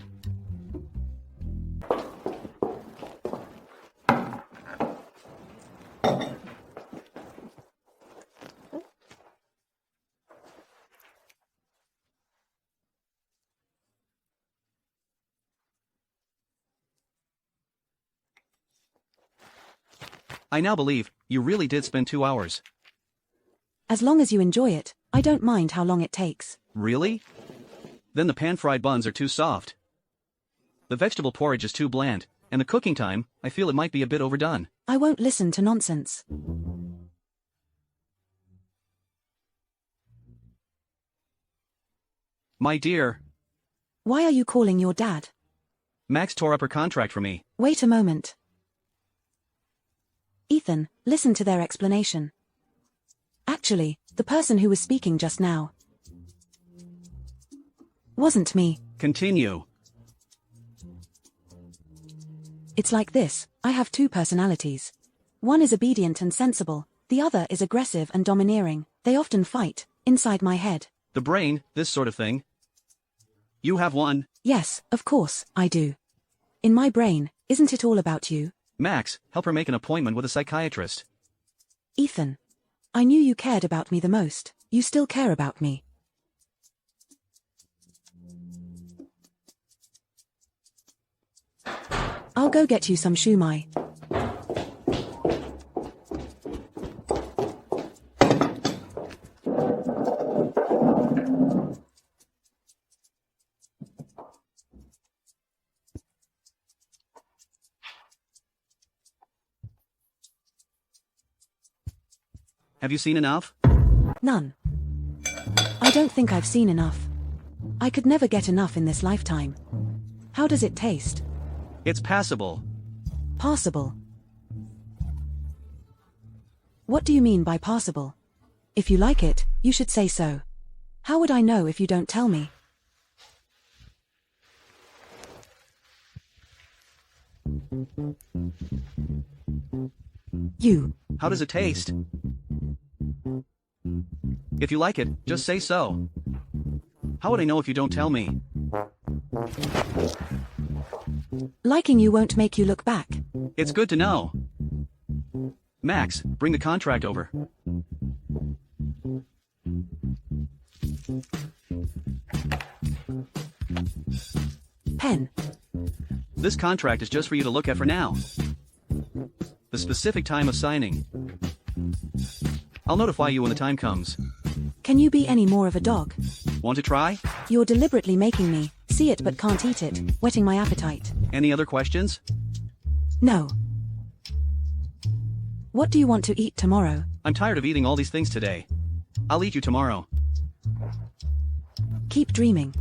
I now believe you really did spend 2 hours. As long as you enjoy it, I don't mind how long it takes. Really? Then the pan-fried buns are too soft. The vegetable porridge is too bland, and the cooking time, I feel it might be a bit overdone. I won't listen to nonsense. My dear, Why are you calling your dad? Max tore up her contract for me. Wait a moment. Ethan, listen to their explanation. Actually, the person who was speaking just now wasn't me. Continue. It's like this, I have two personalities. One is obedient and sensible, the other is aggressive and domineering. They often fight, inside my head. The brain, this sort of thing. You have one. Yes, of course, I do. In my brain, isn't it all about you? Max, help her make an appointment with a psychiatrist. Ethan. I knew you cared about me the most. You still care about me. I'll go get you some shumai. Have you seen enough? None. I don't think I've seen enough. I could never get enough in this lifetime. How does it taste? It's passable. Passable. What do you mean by passable? If you like it, you should say so. How would I know if you don't tell me? You. How does it taste? If you like it, just say so. How would I know if you don't tell me? Liking you won't make you look back. It's good to know. Max, bring the contract over. Pen. This contract is just for you to look at for now. The specific time of signing. I'll notify you when the time comes. Can you be any more of a dog? Want to try? You're deliberately making me see it but can't eat it, whetting my appetite. Any other questions? No. What do you want to eat tomorrow? I'm tired of eating all these things today. I'll eat you tomorrow. Keep dreaming.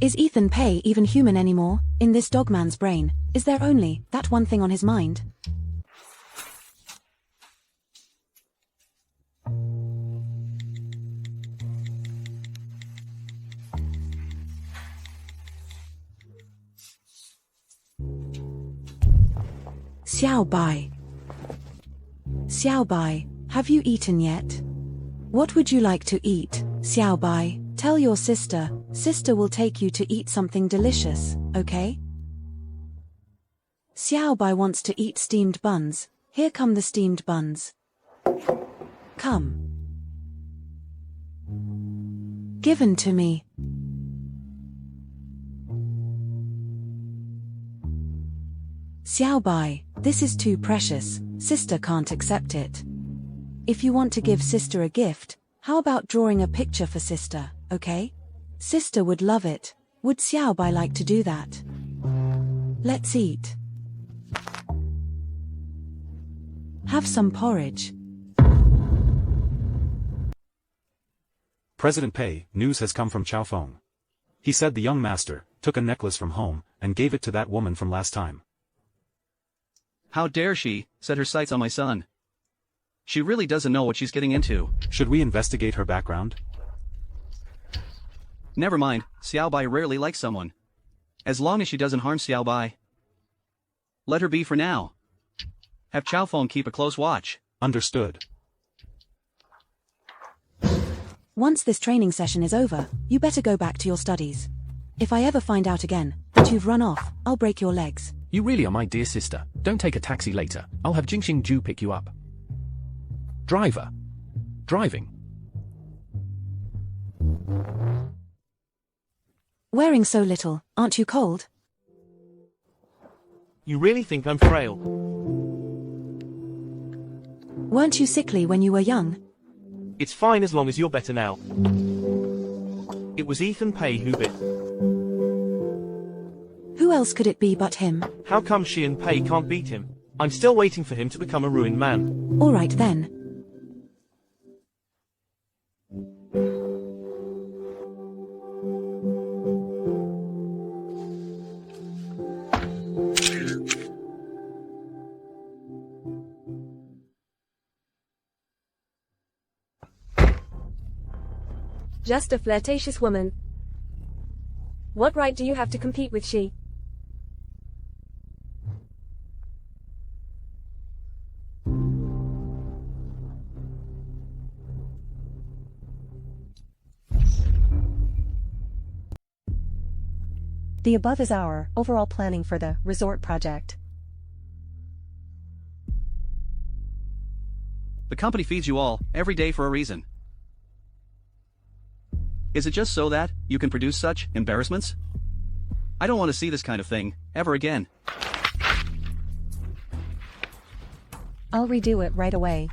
Is Ethan Pei even human anymore? In this dogman's brain, is there only that one thing on his mind? Xiao Bai. Xiao Bai, have you eaten yet? What would you like to eat, Xiao Bai? Tell your sister, sister will take you to eat something delicious, okay? Xiao Bai wants to eat steamed buns. Here come the steamed buns. Come. Given to me. Xiao Bai, this is too precious, sister can't accept it. If you want to give sister a gift, how about drawing a picture for sister, okay? Sister would love it. Would Xiao Bai like to do that? Let's eat. Have some porridge. President Pei, news has come from Chao Feng. He said the young master took a necklace from home and gave it to that woman from last time. How dare she set her sights on my son? She really doesn't know what she's getting into. Should we investigate her background? Never mind, Xiao Bai rarely likes someone. As long as she doesn't harm Xiao Bai. Let her be for now. Have Chao Feng keep a close watch. Understood. Once this training session is over, you better go back to your studies. If I ever find out again that you've run off, I'll break your legs. You really are my dear sister. Don't take a taxi later. I'll have Jingxing Ju pick you up. Driver. Driving. Wearing so little, aren't you cold? You really think I'm frail? Weren't you sickly when you were young? It's fine as long as you're better now. It was Ethan Pei who bit. Who else could it be but him? How come she and Pei can't beat him? I'm still waiting for him to become a ruined man. Alright then. Just a flirtatious woman. What right do you have to compete with she? The above is our overall planning for the resort project. The company feeds you all, every day for a reason. Is it just so that you can produce such embarrassments? I don't want to see this kind of thing, ever again. I'll redo it right away.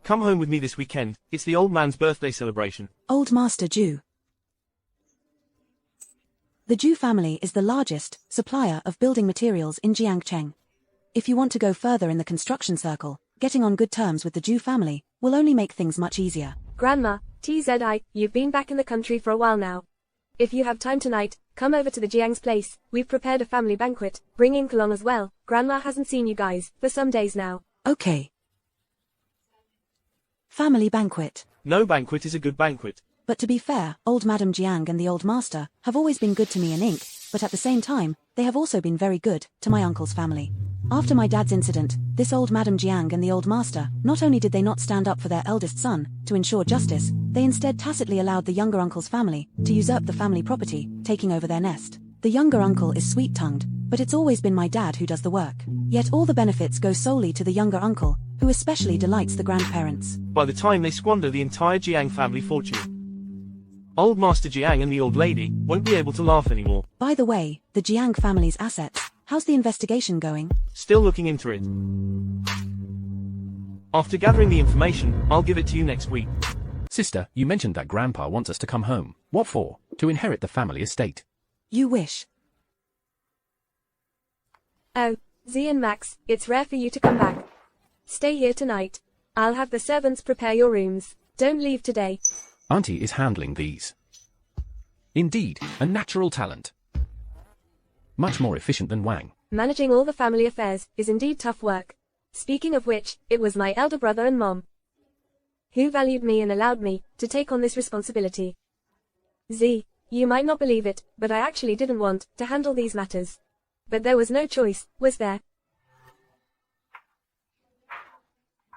Come home with me this weekend, it's the old man's birthday celebration. Old Master Jew. The Jew family is the largest supplier of building materials in Jiangcheng. If you want to go further in the construction circle, getting on good terms with the Jew family will only make things much easier. Grandma, TZI, you've been back in the country for a while now. If you have time tonight, come over to the Jiang's place. We've prepared a family banquet. Bring Ink along as well. Grandma hasn't seen you guys for some days now. Okay. Family banquet. No banquet is a good banquet. But to be fair, old Madam Jiang and the old master have always been good to me and Ink, but at the same time, they have also been very good to my uncle's family. After my dad's incident, this old Madam Jiang and the old master, not only did they not stand up for their eldest son, to ensure justice, they instead tacitly allowed the younger uncle's family to usurp the family property, taking over their nest. The younger uncle is sweet-tongued, but it's always been my dad who does the work. Yet all the benefits go solely to the younger uncle, who especially delights the grandparents. By the time they squander the entire Jiang family fortune, old Master Jiang and the old lady won't be able to laugh anymore. By the way, the Jiang family's assets, how's the investigation going? Still looking into it. After gathering the information, I'll give it to you next week. Sister, you mentioned that Grandpa wants us to come home. What for? To inherit the family estate. You wish. Oh, Z and Max, it's rare for you to come back. Stay here tonight. I'll have the servants prepare your rooms. Don't leave today. Auntie is handling these. Indeed, a natural talent. Much more efficient than Wang. Managing all the family affairs is indeed tough work. Speaking of which, it was my elder brother and mom who valued me and allowed me to take on this responsibility. Z, you might not believe it, but I actually didn't want to handle these matters. But there was no choice, was there?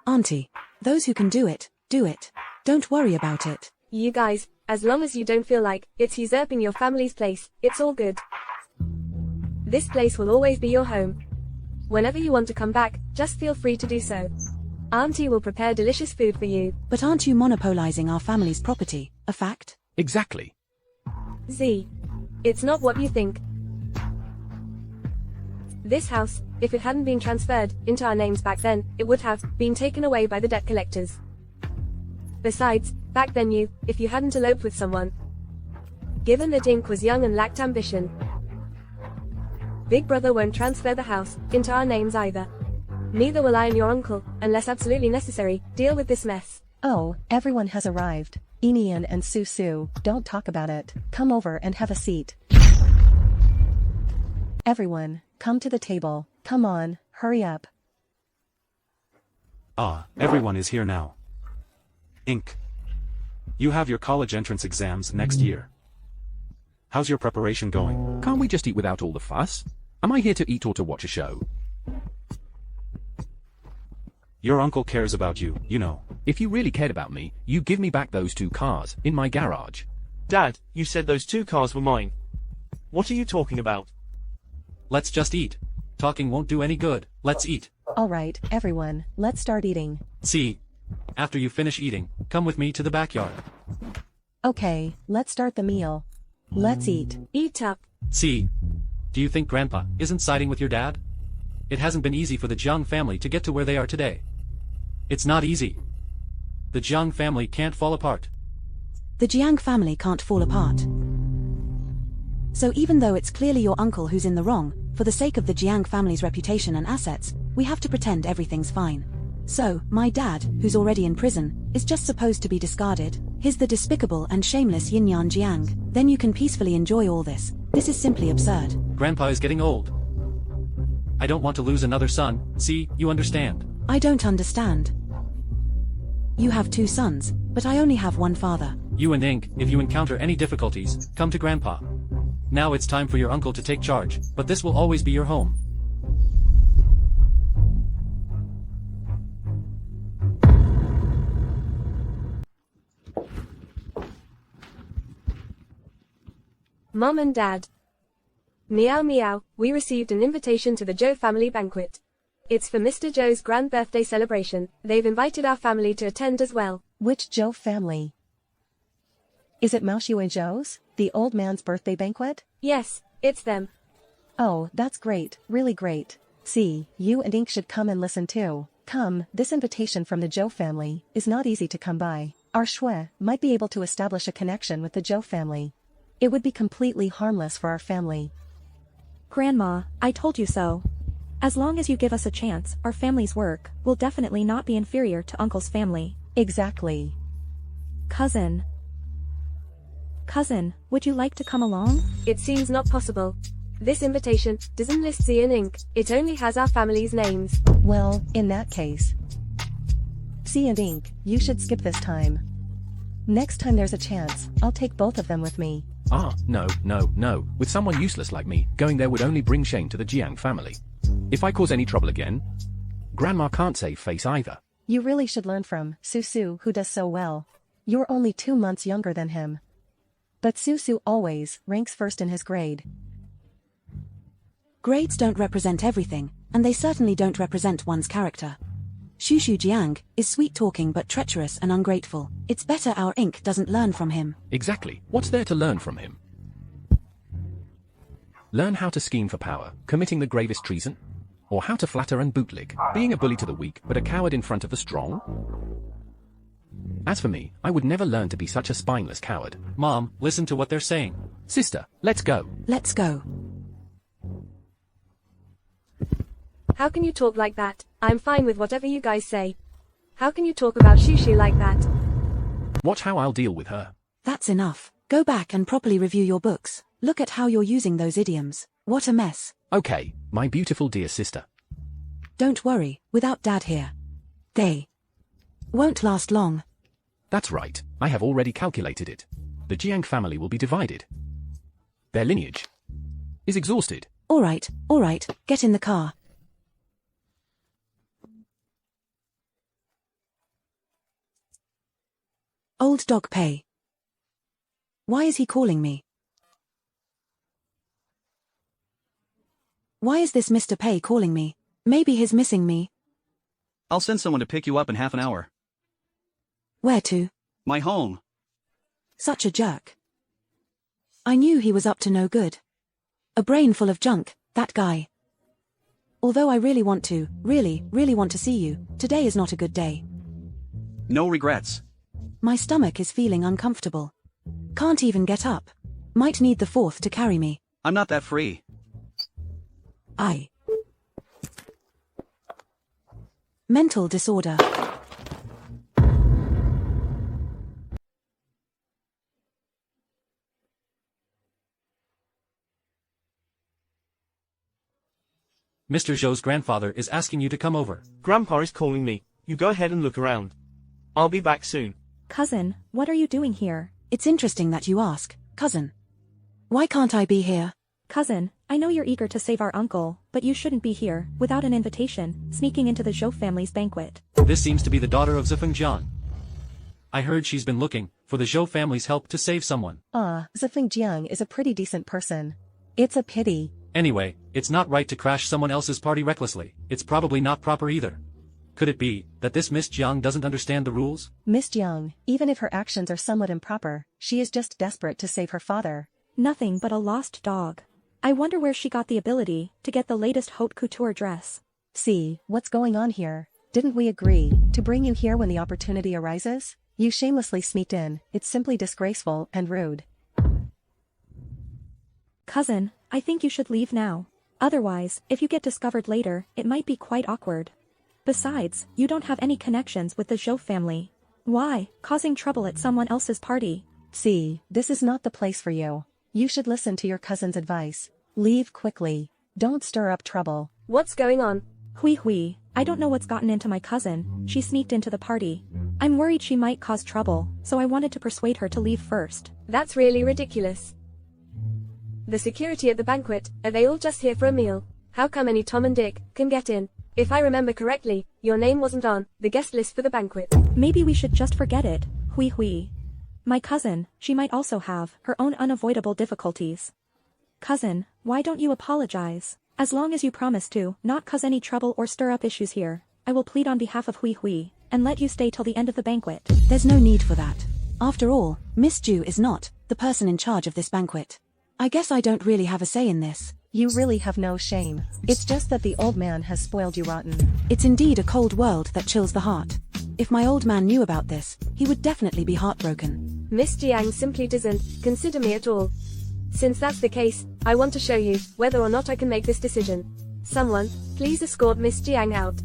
Auntie, those who can do it, do it. Don't worry about it. You guys, as long as you don't feel like it's usurping your family's place, it's all good. This place will always be your home. Whenever you want to come back, just feel free to do so. Auntie will prepare delicious food for you. But aren't you monopolizing our family's property, a fact? Exactly. Z. It's not what you think. This house, if it hadn't been transferred into our names back then, it would have been taken away by the debt collectors. Besides, back then if you hadn't eloped with someone, given that Ink was young and lacked ambition, Big Brother won't transfer the house into our names either. Neither will I and your uncle, unless absolutely necessary, deal with this mess. Oh, everyone has arrived. Inian and Su, don't talk about it. Come over and have a seat. Everyone, come to the table. Come on, hurry up. Ah, everyone is here now. Ink. You have your college entrance exams next year. How's your preparation going? Can't we just eat without all the fuss? Am I here to eat or to watch a show? Your uncle cares about you, you know. If you really cared about me, you give me back those 2 cars in my garage. Dad, you said those 2 cars were mine. What are you talking about? Let's just eat. Talking won't do any good. Let's eat. Alright, everyone, let's start eating. See. After you finish eating, come with me to the backyard. Okay, let's start the meal. Let's eat. Eat up. See. Do you think Grandpa isn't siding with your dad? It hasn't been easy for the Jiang family to get to where they are today. It's not easy. The Jiang family can't fall apart. The Jiang family can't fall apart. So even though it's clearly your uncle who's in the wrong, for the sake of the Jiang family's reputation and assets, we have to pretend everything's fine. So, my dad, who's already in prison, is just supposed to be discarded. He's the despicable and shameless Yin-Yan Jiang. Then you can peacefully enjoy all this. This is simply absurd. Grandpa is getting old. I don't want to lose another son. See, you understand. I don't understand. You have 2 sons, but I only have 1 father. You and Ink, if you encounter any difficulties, come to Grandpa. Now it's time for your uncle to take charge, but this will always be your home. Mom and Dad. Meow meow, we received an invitation to the Zhou family banquet. It's for Mr. Zhou's grand birthday celebration. They've invited our family to attend as well. Which Zhou family? Is it Mao Xue Zhou's, the old man's birthday banquet? Yes, it's them. Oh, that's great, really great. See, you and Ink should come and listen too. Come, this invitation from the Zhou family is not easy to come by. Our Xue might be able to establish a connection with the Zhou family. It would be completely harmless for our family. Grandma, I told you so. As long as you give us a chance, our family's work will definitely not be inferior to Uncle's family. Exactly. Cousin, would you like to come along? It seems not possible. This invitation doesn't list Z and Ink. It only has our family's names. Well, in that case, C and Ink, you should skip this time. Next time there's a chance, I'll take both of them with me. Ah, no. With someone useless like me, going there would only bring shame to the Jiang family. If I cause any trouble again, Grandma can't save face either. You really should learn from Su, who does so well. You're only 2 months younger than him. But Su always ranks first in his grade. Grades don't represent everything, and they certainly don't represent one's character. Shushu Jiang is sweet-talking but treacherous and ungrateful. It's better our Ink doesn't learn from him. Exactly. What's there to learn from him? Learn how to scheme for power, committing the gravest treason? Or how to flatter and bootlick, being a bully to the weak but a coward in front of the strong? As for me, I would never learn to be such a spineless coward. Mom, listen to what they're saying. Sister, let's go. Let's go. How can you talk like that? I'm fine with whatever you guys say. How can you talk about Shushu like that? Watch how I'll deal with her. That's enough. Go back and properly review your books. Look at how you're using those idioms. What a mess. Okay, my beautiful dear sister. Don't worry, without Dad here, they won't last long. That's right, I have already calculated it. The Jiang family will be divided. Their lineage is exhausted. All right, get in the car. Old dog Pei. Why is he calling me? Why is this Mr. Pei calling me? Maybe he's missing me. I'll send someone to pick you up in half an hour. Where to? My home. Such a jerk. I knew he was up to no good. A brain full of junk, that guy. Although I really want to, really want to see you, today is not a good day. No regrets. My stomach is feeling uncomfortable. Can't even get up. Might need the 4th to carry me. I'm not that free. Mental disorder. Mr. Zhou's grandfather is asking you to come over. Grandpa is calling me. You go ahead and look around. I'll be back soon. Cousin, what are you doing here? It's interesting that you ask, cousin. Why can't I be here? Cousin, I know you're eager to save our uncle, but you shouldn't be here, without an invitation, sneaking into the Zhou family's banquet. This seems to be the daughter of Zifeng Jiang. I heard she's been looking for the Zhou family's help to save someone. Zifeng Jiang is a pretty decent person. It's a pity. Anyway, it's not right to crash someone else's party recklessly. It's probably not proper either. Could it be that this Miss Jiang doesn't understand the rules? Miss Jiang, even if her actions are somewhat improper, she is just desperate to save her father. Nothing but a lost dog. I wonder where she got the ability to get the latest haute couture dress. See, what's going on here? Didn't we agree to bring you here when the opportunity arises? You shamelessly sneaked in, it's simply disgraceful and rude. Cousin, I think you should leave now. Otherwise, if you get discovered later, it might be quite awkward. Besides, you don't have any connections with the Zhou family. Why, causing trouble at someone else's party? See, this is not the place for you. You should listen to your cousin's advice. Leave quickly. Don't stir up trouble. What's going on? Hui, I don't know what's gotten into my cousin. She sneaked into the party. I'm worried she might cause trouble, so I wanted to persuade her to leave first. That's really ridiculous. The security at the banquet, are they all just here for a meal? How come any Tom and Dick can get in? If I remember correctly, your name wasn't on the guest list for the banquet. Maybe we should just forget it, Hui. My cousin, she might also have her own unavoidable difficulties. Cousin, why don't you apologize? As long as you promise to not cause any trouble or stir up issues here, I will plead on behalf of Hui, and let you stay till the end of the banquet. There's no need for that. After all, Miss Ju is not the person in charge of this banquet. I guess I don't really have a say in this. You really have no shame. It's just that the old man has spoiled you rotten. It's indeed a cold world that chills the heart. If my old man knew about this, he would definitely be heartbroken. Miss Jiang simply doesn't consider me at all. Since that's the case, I want to show you whether or not I can make this decision. Someone, please escort Miss Jiang out.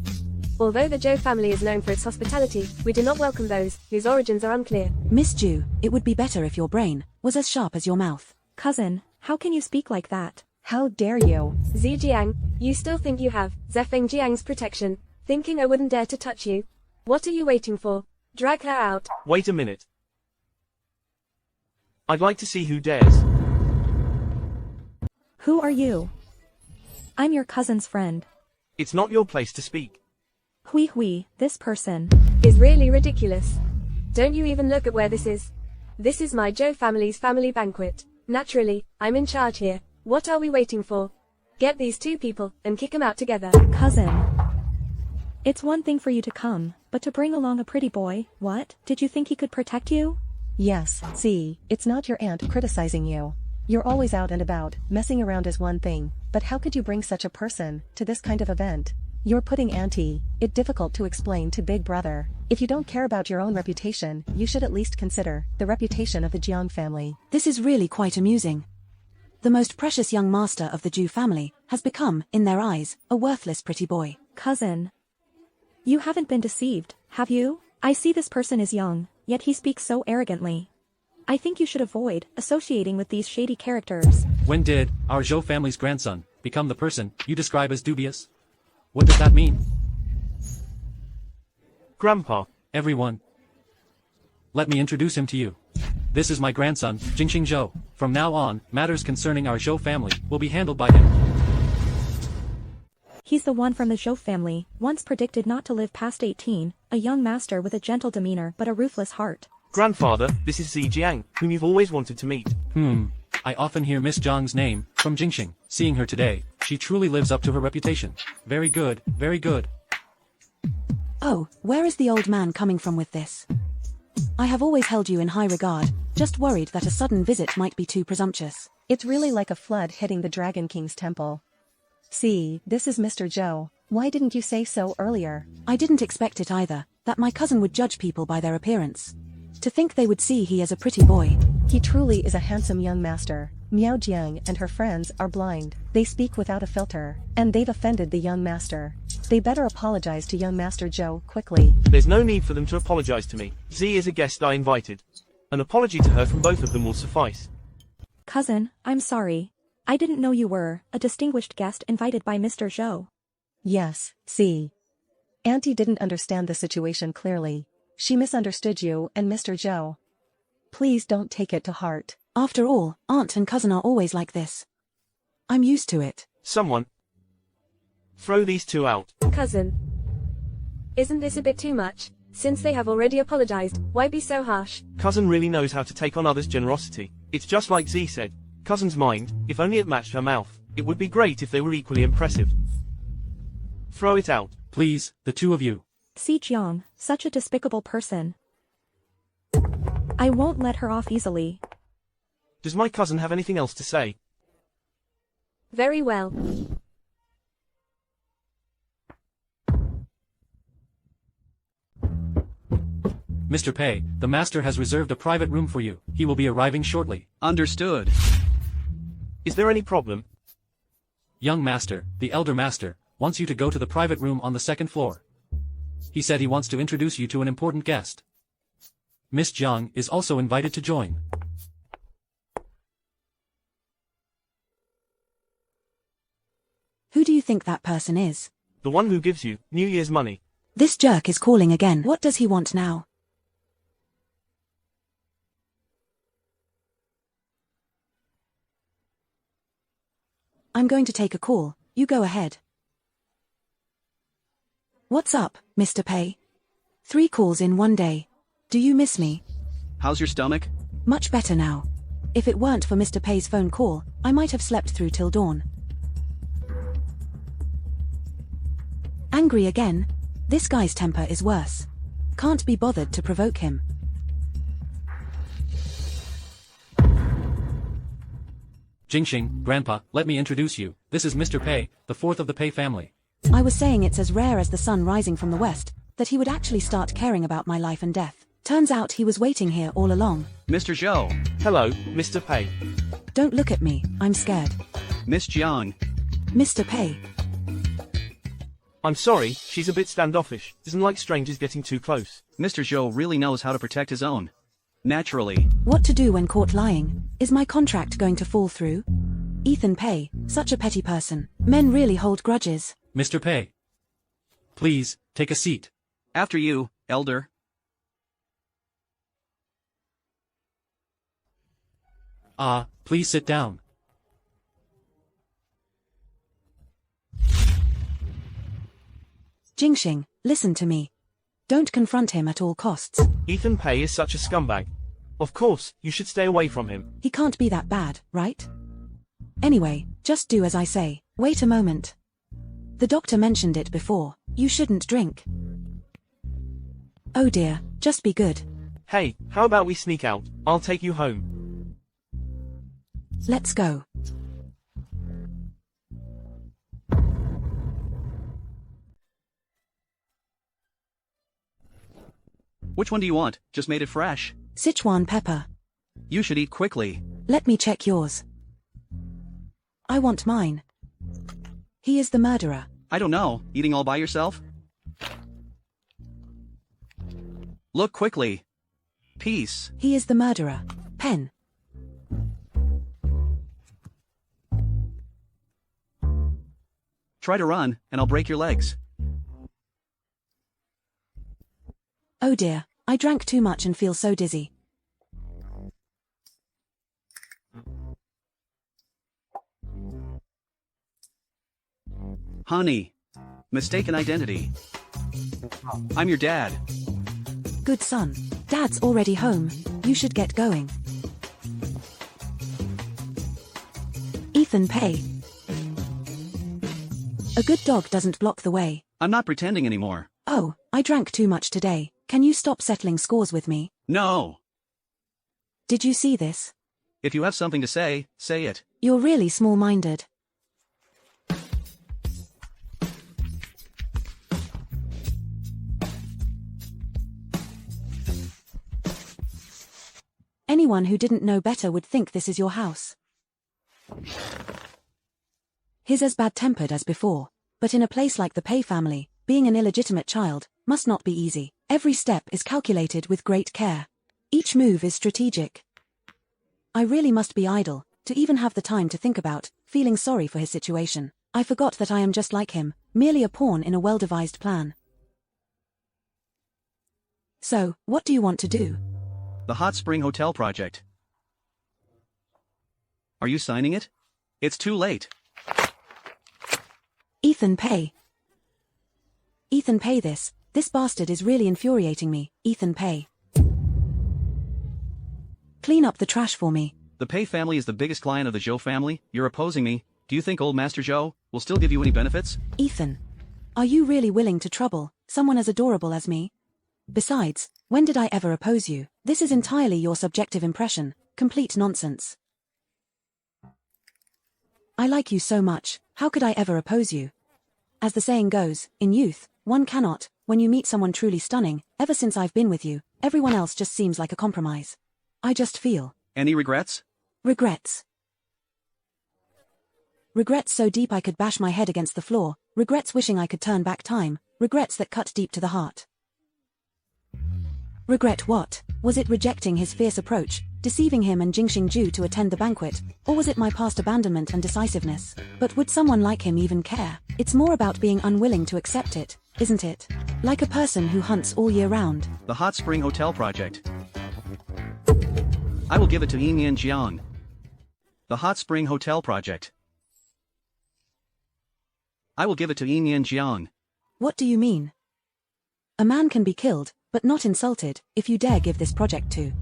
Although the Zhou family is known for its hospitality, we do not welcome those whose origins are unclear. Miss Ju, it would be better if your brain was as sharp as your mouth. Cousin, how can you speak like that? How dare you? Zi Jiang, you still think you have Zefeng Jiang's protection, thinking I wouldn't dare to touch you? What are you waiting for? Drag her out. Wait a minute. I'd like to see who dares. Who are you? I'm your cousin's friend. It's not your place to speak. Hui, this person is really ridiculous. Don't you even look at where this is. This is my Zhou family's family banquet. Naturally, I'm in charge here. What are we waiting for? Get these two people and kick them out together. Cousin. It's one thing for you to come, but to bring along a pretty boy, what? Did you think he could protect you? Yes, see, it's not your aunt criticizing you. You're always out and about, messing around is one thing, but how could you bring such a person to this kind of event? You're putting Auntie, it difficult to explain to Big Brother. If you don't care about your own reputation, you should at least consider the reputation of the Jiang family. This is really quite amusing. The most precious young master of the Zhu family has become, in their eyes, a worthless pretty boy. Cousin. You haven't been deceived, have you? I see this person is young, yet he speaks so arrogantly. I think you should avoid associating with these shady characters. When did our Zhou family's grandson become the person you describe as dubious? What does that mean? Grandpa. Everyone. Let me introduce him to you. This is my grandson, Jingxing Zhou. From now on, matters concerning our Zhou family will be handled by him. He's the one from the Zhou family, once predicted not to live past 18, a young master with a gentle demeanor but a ruthless heart. Grandfather, this is Zi Jiang, whom you've always wanted to meet. I often hear Miss Zhang's name from Jingxing. Seeing her today, she truly lives up to her reputation. Very good, very good. Oh, where is the old man coming from with this? I have always held you in high regard, just worried that a sudden visit might be too presumptuous. It's really like a flood hitting the Dragon King's temple. See, this is Mr. Zhou. Why didn't you say so earlier? I didn't expect it either, that my cousin would judge people by their appearance. To think they would see he as a pretty boy. He truly is a handsome young master. Miao Jiang and her friends are blind. They speak without a filter, and they've offended the young master. They better apologize to young Master Zhou quickly. There's no need for them to apologize to me. Z is a guest I invited. An apology to her from both of them will suffice. Cousin, I'm sorry. I didn't know you were a distinguished guest invited by Mr. Zhou. Yes, see. Auntie didn't understand the situation clearly. She misunderstood you and Mr. Zhou. Please don't take it to heart. After all, aunt and cousin are always like this. I'm used to it. Someone. Throw these two out. Cousin. Isn't this a bit too much? Since they have already apologized, why be so harsh? Cousin really knows how to take on others' generosity. It's just like Z said. Cousin's mind, if only it matched her mouth. It would be great if they were equally impressive. Throw it out. Please, the two of you. Si Jiang, such a despicable person. I won't let her off easily. Does my cousin have anything else to say? Very well. Mr. Pei, the master has reserved a private room for you. He will be arriving shortly. Understood. Is there any problem? Young master, the elder master, wants you to go to the private room on the second floor. He said he wants to introduce you to an important guest. Miss Jiang is also invited to join. Who do you think that person is? The one who gives you New Year's money. This jerk is calling again. What does he want now? I'm going to take a call. You go ahead. What's up, Mr. Pei? 3 calls in one day. Do you miss me? How's your stomach? Much better now. If it weren't for Mr. Pei's phone call, I might have slept through till dawn. Angry again? This guy's temper is worse. Can't be bothered to provoke him. Jingxing, Grandpa, let me introduce you. This is Mr. Pei, the 4th of the Pei family. I was saying it's as rare as the sun rising from the west, that he would actually start caring about my life and death. Turns out he was waiting here all along. Mr. Zhou. Hello, Mr. Pei. Don't look at me, I'm scared. Miss Jiang. Mr. Pei. I'm sorry, she's a bit standoffish. Doesn't like strangers getting too close. Mr. Zhou really knows how to protect his own. Naturally. What to do when caught lying? Is my contract going to fall through? Ethan Pei, such a petty person. Men really hold grudges. Mr. Pei. Please, take a seat. After you, elder. Please sit down. Jingxing, listen to me. Don't confront him at all costs. Ethan Pei is such a scumbag. Of course, you should stay away from him. He can't be that bad, right? Anyway, just do as I say. Wait a moment. The doctor mentioned it before. You shouldn't drink. Oh dear, just be good. Hey, how about we sneak out? I'll take you home. Let's go. Which one do you want? Just made it fresh. Sichuan pepper. You should eat quickly. Let me check yours. I want mine. He is the murderer. I don't know. Eating all by yourself? Look quickly. Peace. He is the murderer. Pen. Try to run, and I'll break your legs. Oh dear, I drank too much and feel so dizzy. Honey. Mistaken identity. I'm your dad. Good son. Dad's already home. You should get going. Ethan Pei. A good dog doesn't block the way. I'm not pretending anymore. Oh, I drank too much today. Can you stop settling scores with me? No. Did you see this? If you have something to say, say it. You're really small-minded. Anyone who didn't know better would think this is your house. He's as bad-tempered as before, but in a place like the Pei family, being an illegitimate child must not be easy. Every step is calculated with great care. Each move is strategic. I really must be idle to even have the time to think about feeling sorry for his situation. I forgot that I am just like him, merely a pawn in a well-devised plan. So, what do you want to do? The Hot Spring Hotel project. Are you signing it? It's too late. Ethan Pei. Ethan Pei, this bastard is really infuriating me. Ethan Pei. Clean up the trash for me. The Pei family is the biggest client of the Zhou family. You're opposing me. Do you think old Master Zhou will still give you any benefits? Ethan. Are you really willing to trouble someone as adorable as me? Besides, when did I ever oppose you? This is entirely your subjective impression. Complete nonsense. I like you so much, how could I ever oppose you? As the saying goes, in youth, one cannot, when you meet someone truly stunning, ever since I've been with you, Everyone else just seems like a compromise. I just feel. Any regrets? Regrets. Regrets so deep I could bash my head against the floor, regrets wishing I could turn back time, regrets that cut deep to the heart. Regret what? Was it rejecting his fierce approach, deceiving him and Jingxingju to attend the banquet, or was it my past abandonment and decisiveness? But would someone like him even care? It's more about being unwilling to accept it, isn't it? Like a person who hunts all year round. The Hot Spring Hotel Project. I will give it to Yin Jiang. The Hot Spring Hotel Project. I will give it to Yin Jiang. What do you mean? A man can be killed, but not insulted, if you dare give this project to.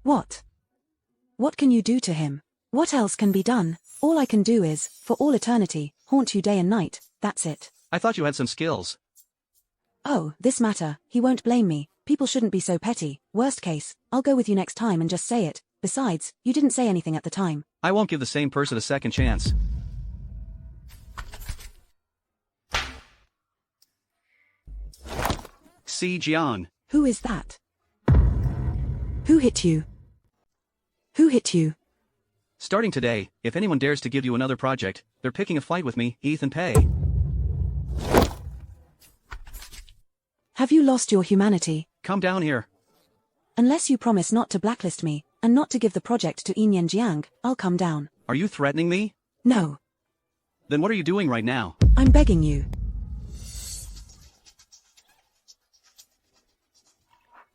What? What can you do to him? What else can be done? All I can do is, for all eternity, haunt you day and night, that's it. I thought you had some skills. Oh, this matter, he won't blame me, people shouldn't be so petty, worst case, I'll go with you next time and just say it, besides, you didn't say anything at the time. I won't give the same person a second chance. Si Jiang. Who is that? Who hit you? Who hit you? Starting today, if anyone dares to give you another project, they're picking a fight with me, Ethan Pei. Have you lost your humanity? Come down here. Unless you promise not to blacklist me, and not to give the project to Yin Jiang, I'll come down. Are you threatening me? No. Then what are you doing right now? I'm begging you.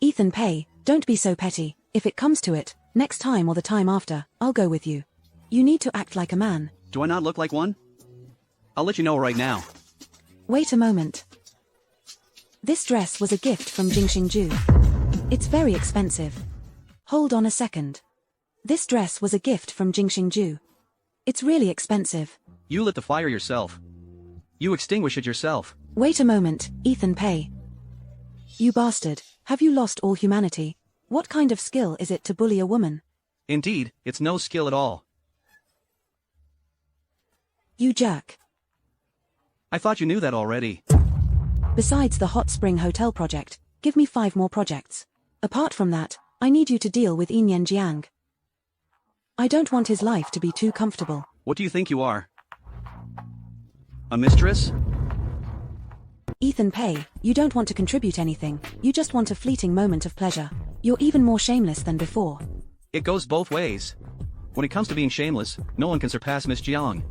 Ethan Pei, don't be so petty, if it comes to it, next time or the time after, I'll go with you. You need to act like a man. Do I not look like one? I'll let you know right now. Wait a moment. This dress was a gift from Jingxingju. It's very expensive. Hold on a second. This dress was a gift from Jingxingju. It's really expensive. You lit the fire yourself. You extinguish it yourself. Wait a moment, Ethan Pei. You bastard, have you lost all humanity? What kind of skill is it to bully a woman? Indeed, it's no skill at all. You jerk. I thought you knew that already. Besides the Hot Spring Hotel project, give me 5 more projects. Apart from that, I need you to deal with Yin Jiang. I don't want his life to be too comfortable. What do you think you are? A mistress? Ethan Pei, you don't want to contribute anything, you just want a fleeting moment of pleasure. You're even more shameless than before. It goes both ways. When it comes to being shameless, no one can surpass Miss Jiang.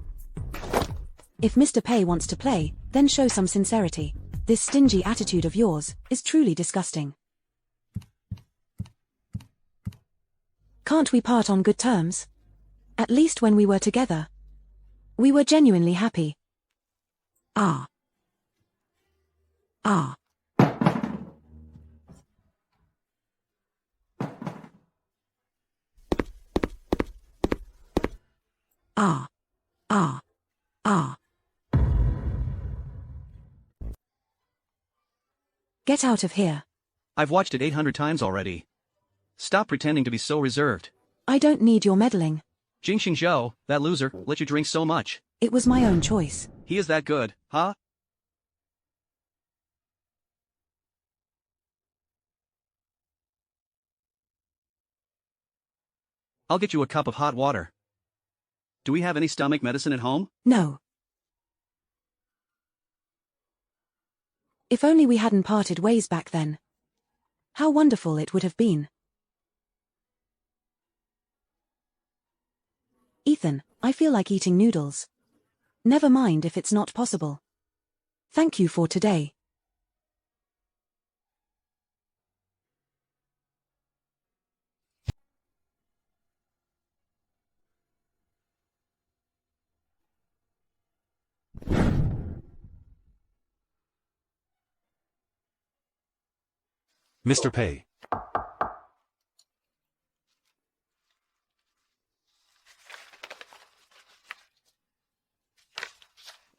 If Mr. Pei wants to play, then show some sincerity. This stingy attitude of yours is truly disgusting. Can't we part on good terms? At least when we were together. We were genuinely happy. Ah. Ah. Ah. Ah. Ah. Get out of here. I've watched it 800 times already. Stop pretending to be so reserved. I don't need your meddling. Jingxing Zhou, that loser, let you drink so much. It was my own choice. He is that good, huh? I'll get you a cup of hot water. Do we have any stomach medicine at home? No. If only we hadn't parted ways back then. How wonderful it would have been. Ethan, I feel like eating noodles. Never mind if it's not possible. Thank you for today. Mr. Pei.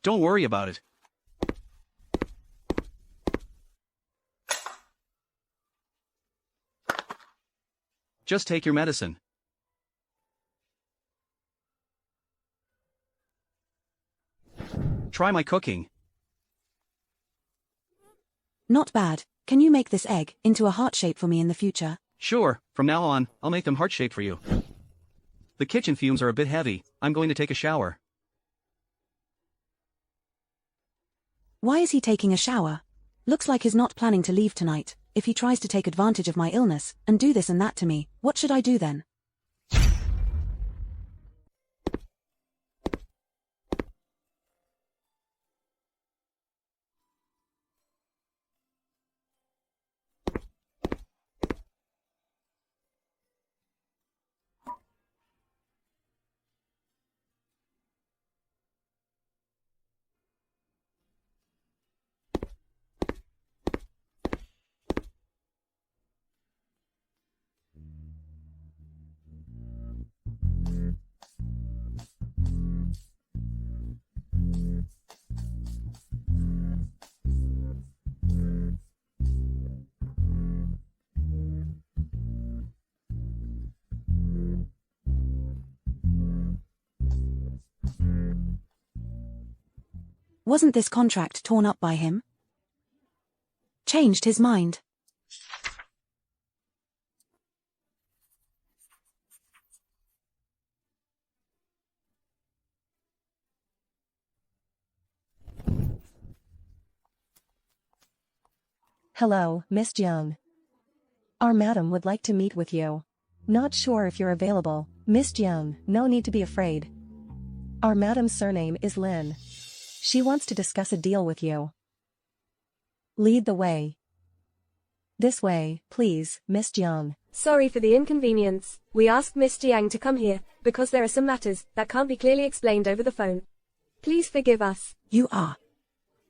Don't worry about it. Just take your medicine. Try my cooking. Not bad. Can you make this egg into a heart shape for me in the future? Sure, from now on, I'll make them heart-shaped for you. The kitchen fumes are a bit heavy, I'm going to take a shower. Why is he taking a shower? Looks like he's not planning to leave tonight. If he tries to take advantage of my illness and do this and that to me, what should I do then? Wasn't this contract torn up by him? Changed his mind. Hello, Miss Jiang. Our madam would like to meet with you. Not sure if you're available, Miss Jiang, no need to be afraid. Our madam's surname is Lin. She wants to discuss a deal with you. Lead the way. This way, please, Miss Jiang. Sorry for the inconvenience. We asked Miss Jiang to come here, because there are some matters that can't be clearly explained over the phone. Please forgive us. You are.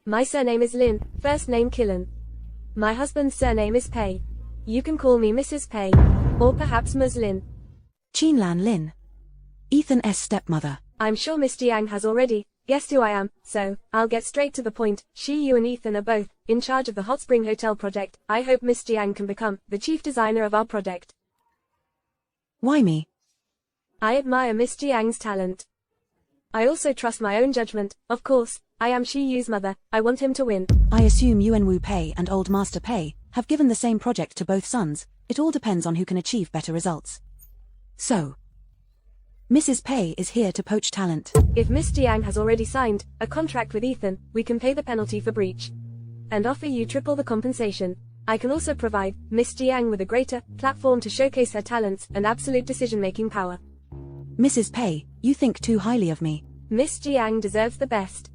My surname is Lin, first name Killen. My husband's surname is Pei. You can call me Mrs. Pei, or perhaps Ms. Lin. Chinlan Lin. Ethan S. stepmother. I'm sure Miss Jiang has already guessed who I am, so I'll get straight to the point. You and Ethan are both in charge of the Hot Spring Hotel project. I hope Miss Jiang can become the chief designer of our project. Why me? I admire Miss Jiang's talent. I also trust my own judgment. Of course, I am Shi Yu's mother. I want him to win. I assume Yuan Wu Pei and Old Master Pei have given the same project to both sons. It all depends on who can achieve better results. So, Mrs. Pei is here to poach talent. If Miss Jiang has already signed a contract with Ethan, we can pay the penalty for breach and offer you triple the compensation. I can also provide Miss Jiang with a greater platform to showcase her talents and absolute decision-making power. Mrs. Pei, you think too highly of me. Miss Jiang deserves the best.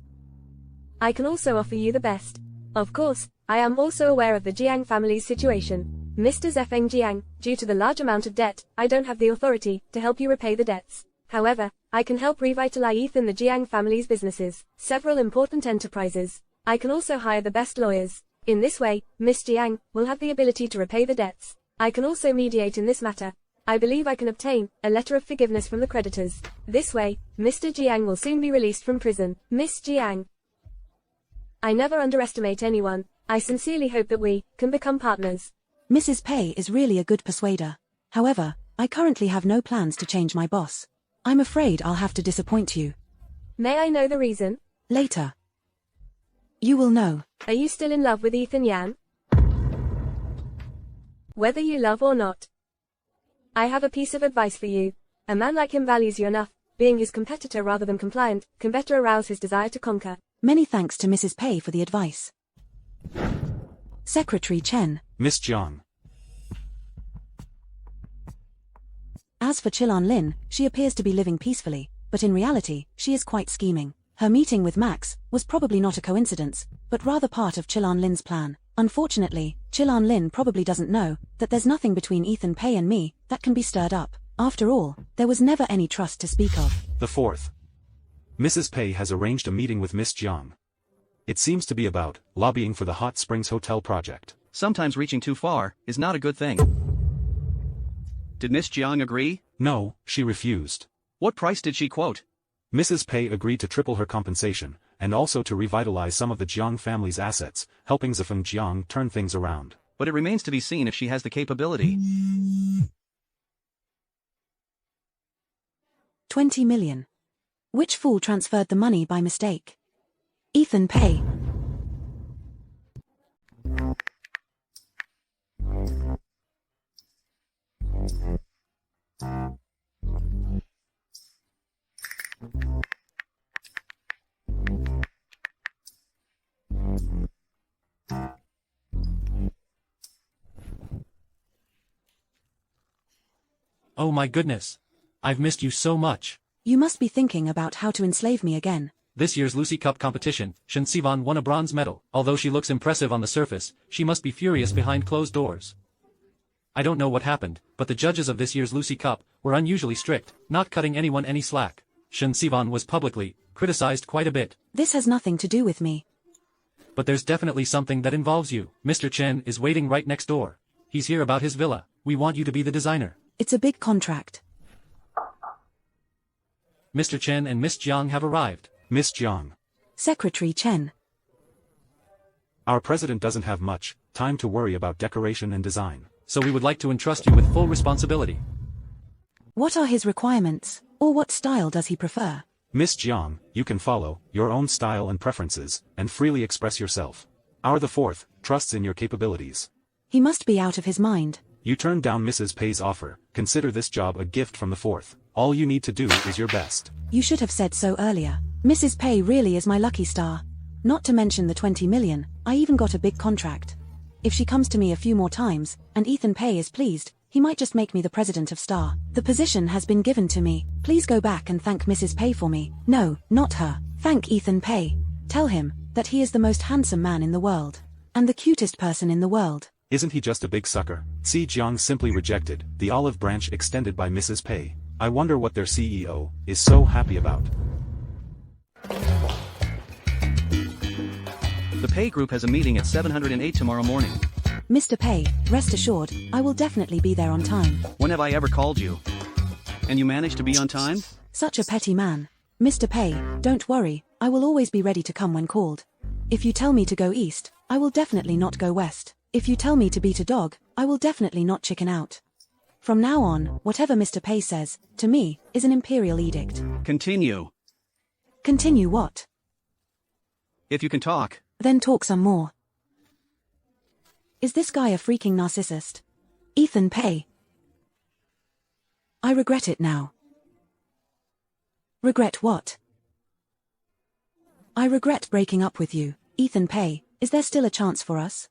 I can also offer you the best. Of course, I am also aware of the Jiang family's situation. Mr. Zefeng Jiang, due to the large amount of debt, I don't have the authority to help you repay the debts. However, I can help revitalize Ethan the Jiang family's businesses, several important enterprises. I can also hire the best lawyers. In this way, Miss Jiang will have the ability to repay the debts. I can also mediate in this matter. I believe I can obtain a letter of forgiveness from the creditors. This way, Mr. Jiang will soon be released from prison. Miss Jiang, I never underestimate anyone. I sincerely hope that we can become partners. Mrs. Pei is really a good persuader. However, I currently have no plans to change my boss. I'm afraid I'll have to disappoint you. May I know the reason? Later. You will know. Are you still in love with Ethan Yan? Whether you love or not, I have a piece of advice for you. A man like him values you enough. Being his competitor rather than compliant can better arouse his desire to conquer. Many thanks to Mrs. Pei for the advice. Secretary Chen. Miss Jiang. As for Chilan Lin, she appears to be living peacefully, but in reality, she is quite scheming. Her meeting with Max was probably not a coincidence, but rather part of Chilan Lin's plan. Unfortunately, Chilan Lin probably doesn't know that there's nothing between Ethan Pei and me that can be stirred up. After all, there was never any trust to speak of. The fourth. Mrs. Pei has arranged a meeting with Miss Jiang. It seems to be about lobbying for the Hot Springs Hotel project. Sometimes reaching too far is not a good thing. Did Miss Jiang agree? No, she refused. What price did she quote? Mrs. Pei agreed to triple her compensation, and also to revitalize some of the Jiang family's assets, helping Zefeng Jiang turn things around. But it remains to be seen if she has the capability. 20 million. Which fool transferred the money by mistake? Ethan Pei. Oh my goodness. I've missed you so much. You must be thinking about how to enslave me again. This year's Lucy Cup competition, Shen Sivan won a bronze medal. Although she looks impressive on the surface, she must be furious behind closed doors. I don't know what happened, but the judges of this year's Lucy Cup were unusually strict, not cutting anyone any slack. Shen Sivan was publicly criticized quite a bit. This has nothing to do with me. But there's definitely something that involves you. Mr. Chen is waiting right next door. He's here about his villa. We want you to be the designer. It's a big contract. Mr. Chen and Miss Jiang have arrived. Miss Jiang. Secretary Chen. Our president doesn't have much time to worry about decoration and design. So we would like to entrust you with full responsibility. What are his requirements, or what style does he prefer? Miss Jiang, you can follow your own style and preferences, and freely express yourself. Our the fourth trusts in your capabilities. He must be out of his mind. You turned down Mrs. Pei's offer. Consider this job a gift from the fourth. All you need to do is your best. You should have said so earlier. Mrs. Pei really is my lucky star. Not to mention the 20 million, I even got a big contract. If she comes to me a few more times, and Ethan Pei is pleased, he might just make me the president of Star. The position has been given to me. Please go back and thank Mrs. Pei for me. No, not her. Thank Ethan Pei. Tell him that he is the most handsome man in the world. And the cutest person in the world. Isn't he just a big sucker? Si Jiang simply rejected the olive branch extended by Mrs. Pei. I wonder what their CEO is so happy about. The Pei Group has a meeting at 708 tomorrow morning. Mr. Pei, rest assured, I will definitely be there on time. When have I ever called you? And you managed to be on time? Such a petty man. Mr. Pei, don't worry, I will always be ready to come when called. If you tell me to go east, I will definitely not go west. If you tell me to beat a dog, I will definitely not chicken out. From now on, whatever Mr. Pei says, to me, is an imperial edict. Continue. Continue what? If you can talk. Then talk some more. Is this guy a freaking narcissist? Ethan Pei. I regret it now. Regret what? I regret breaking up with you, Ethan Pei. Is there still a chance for us?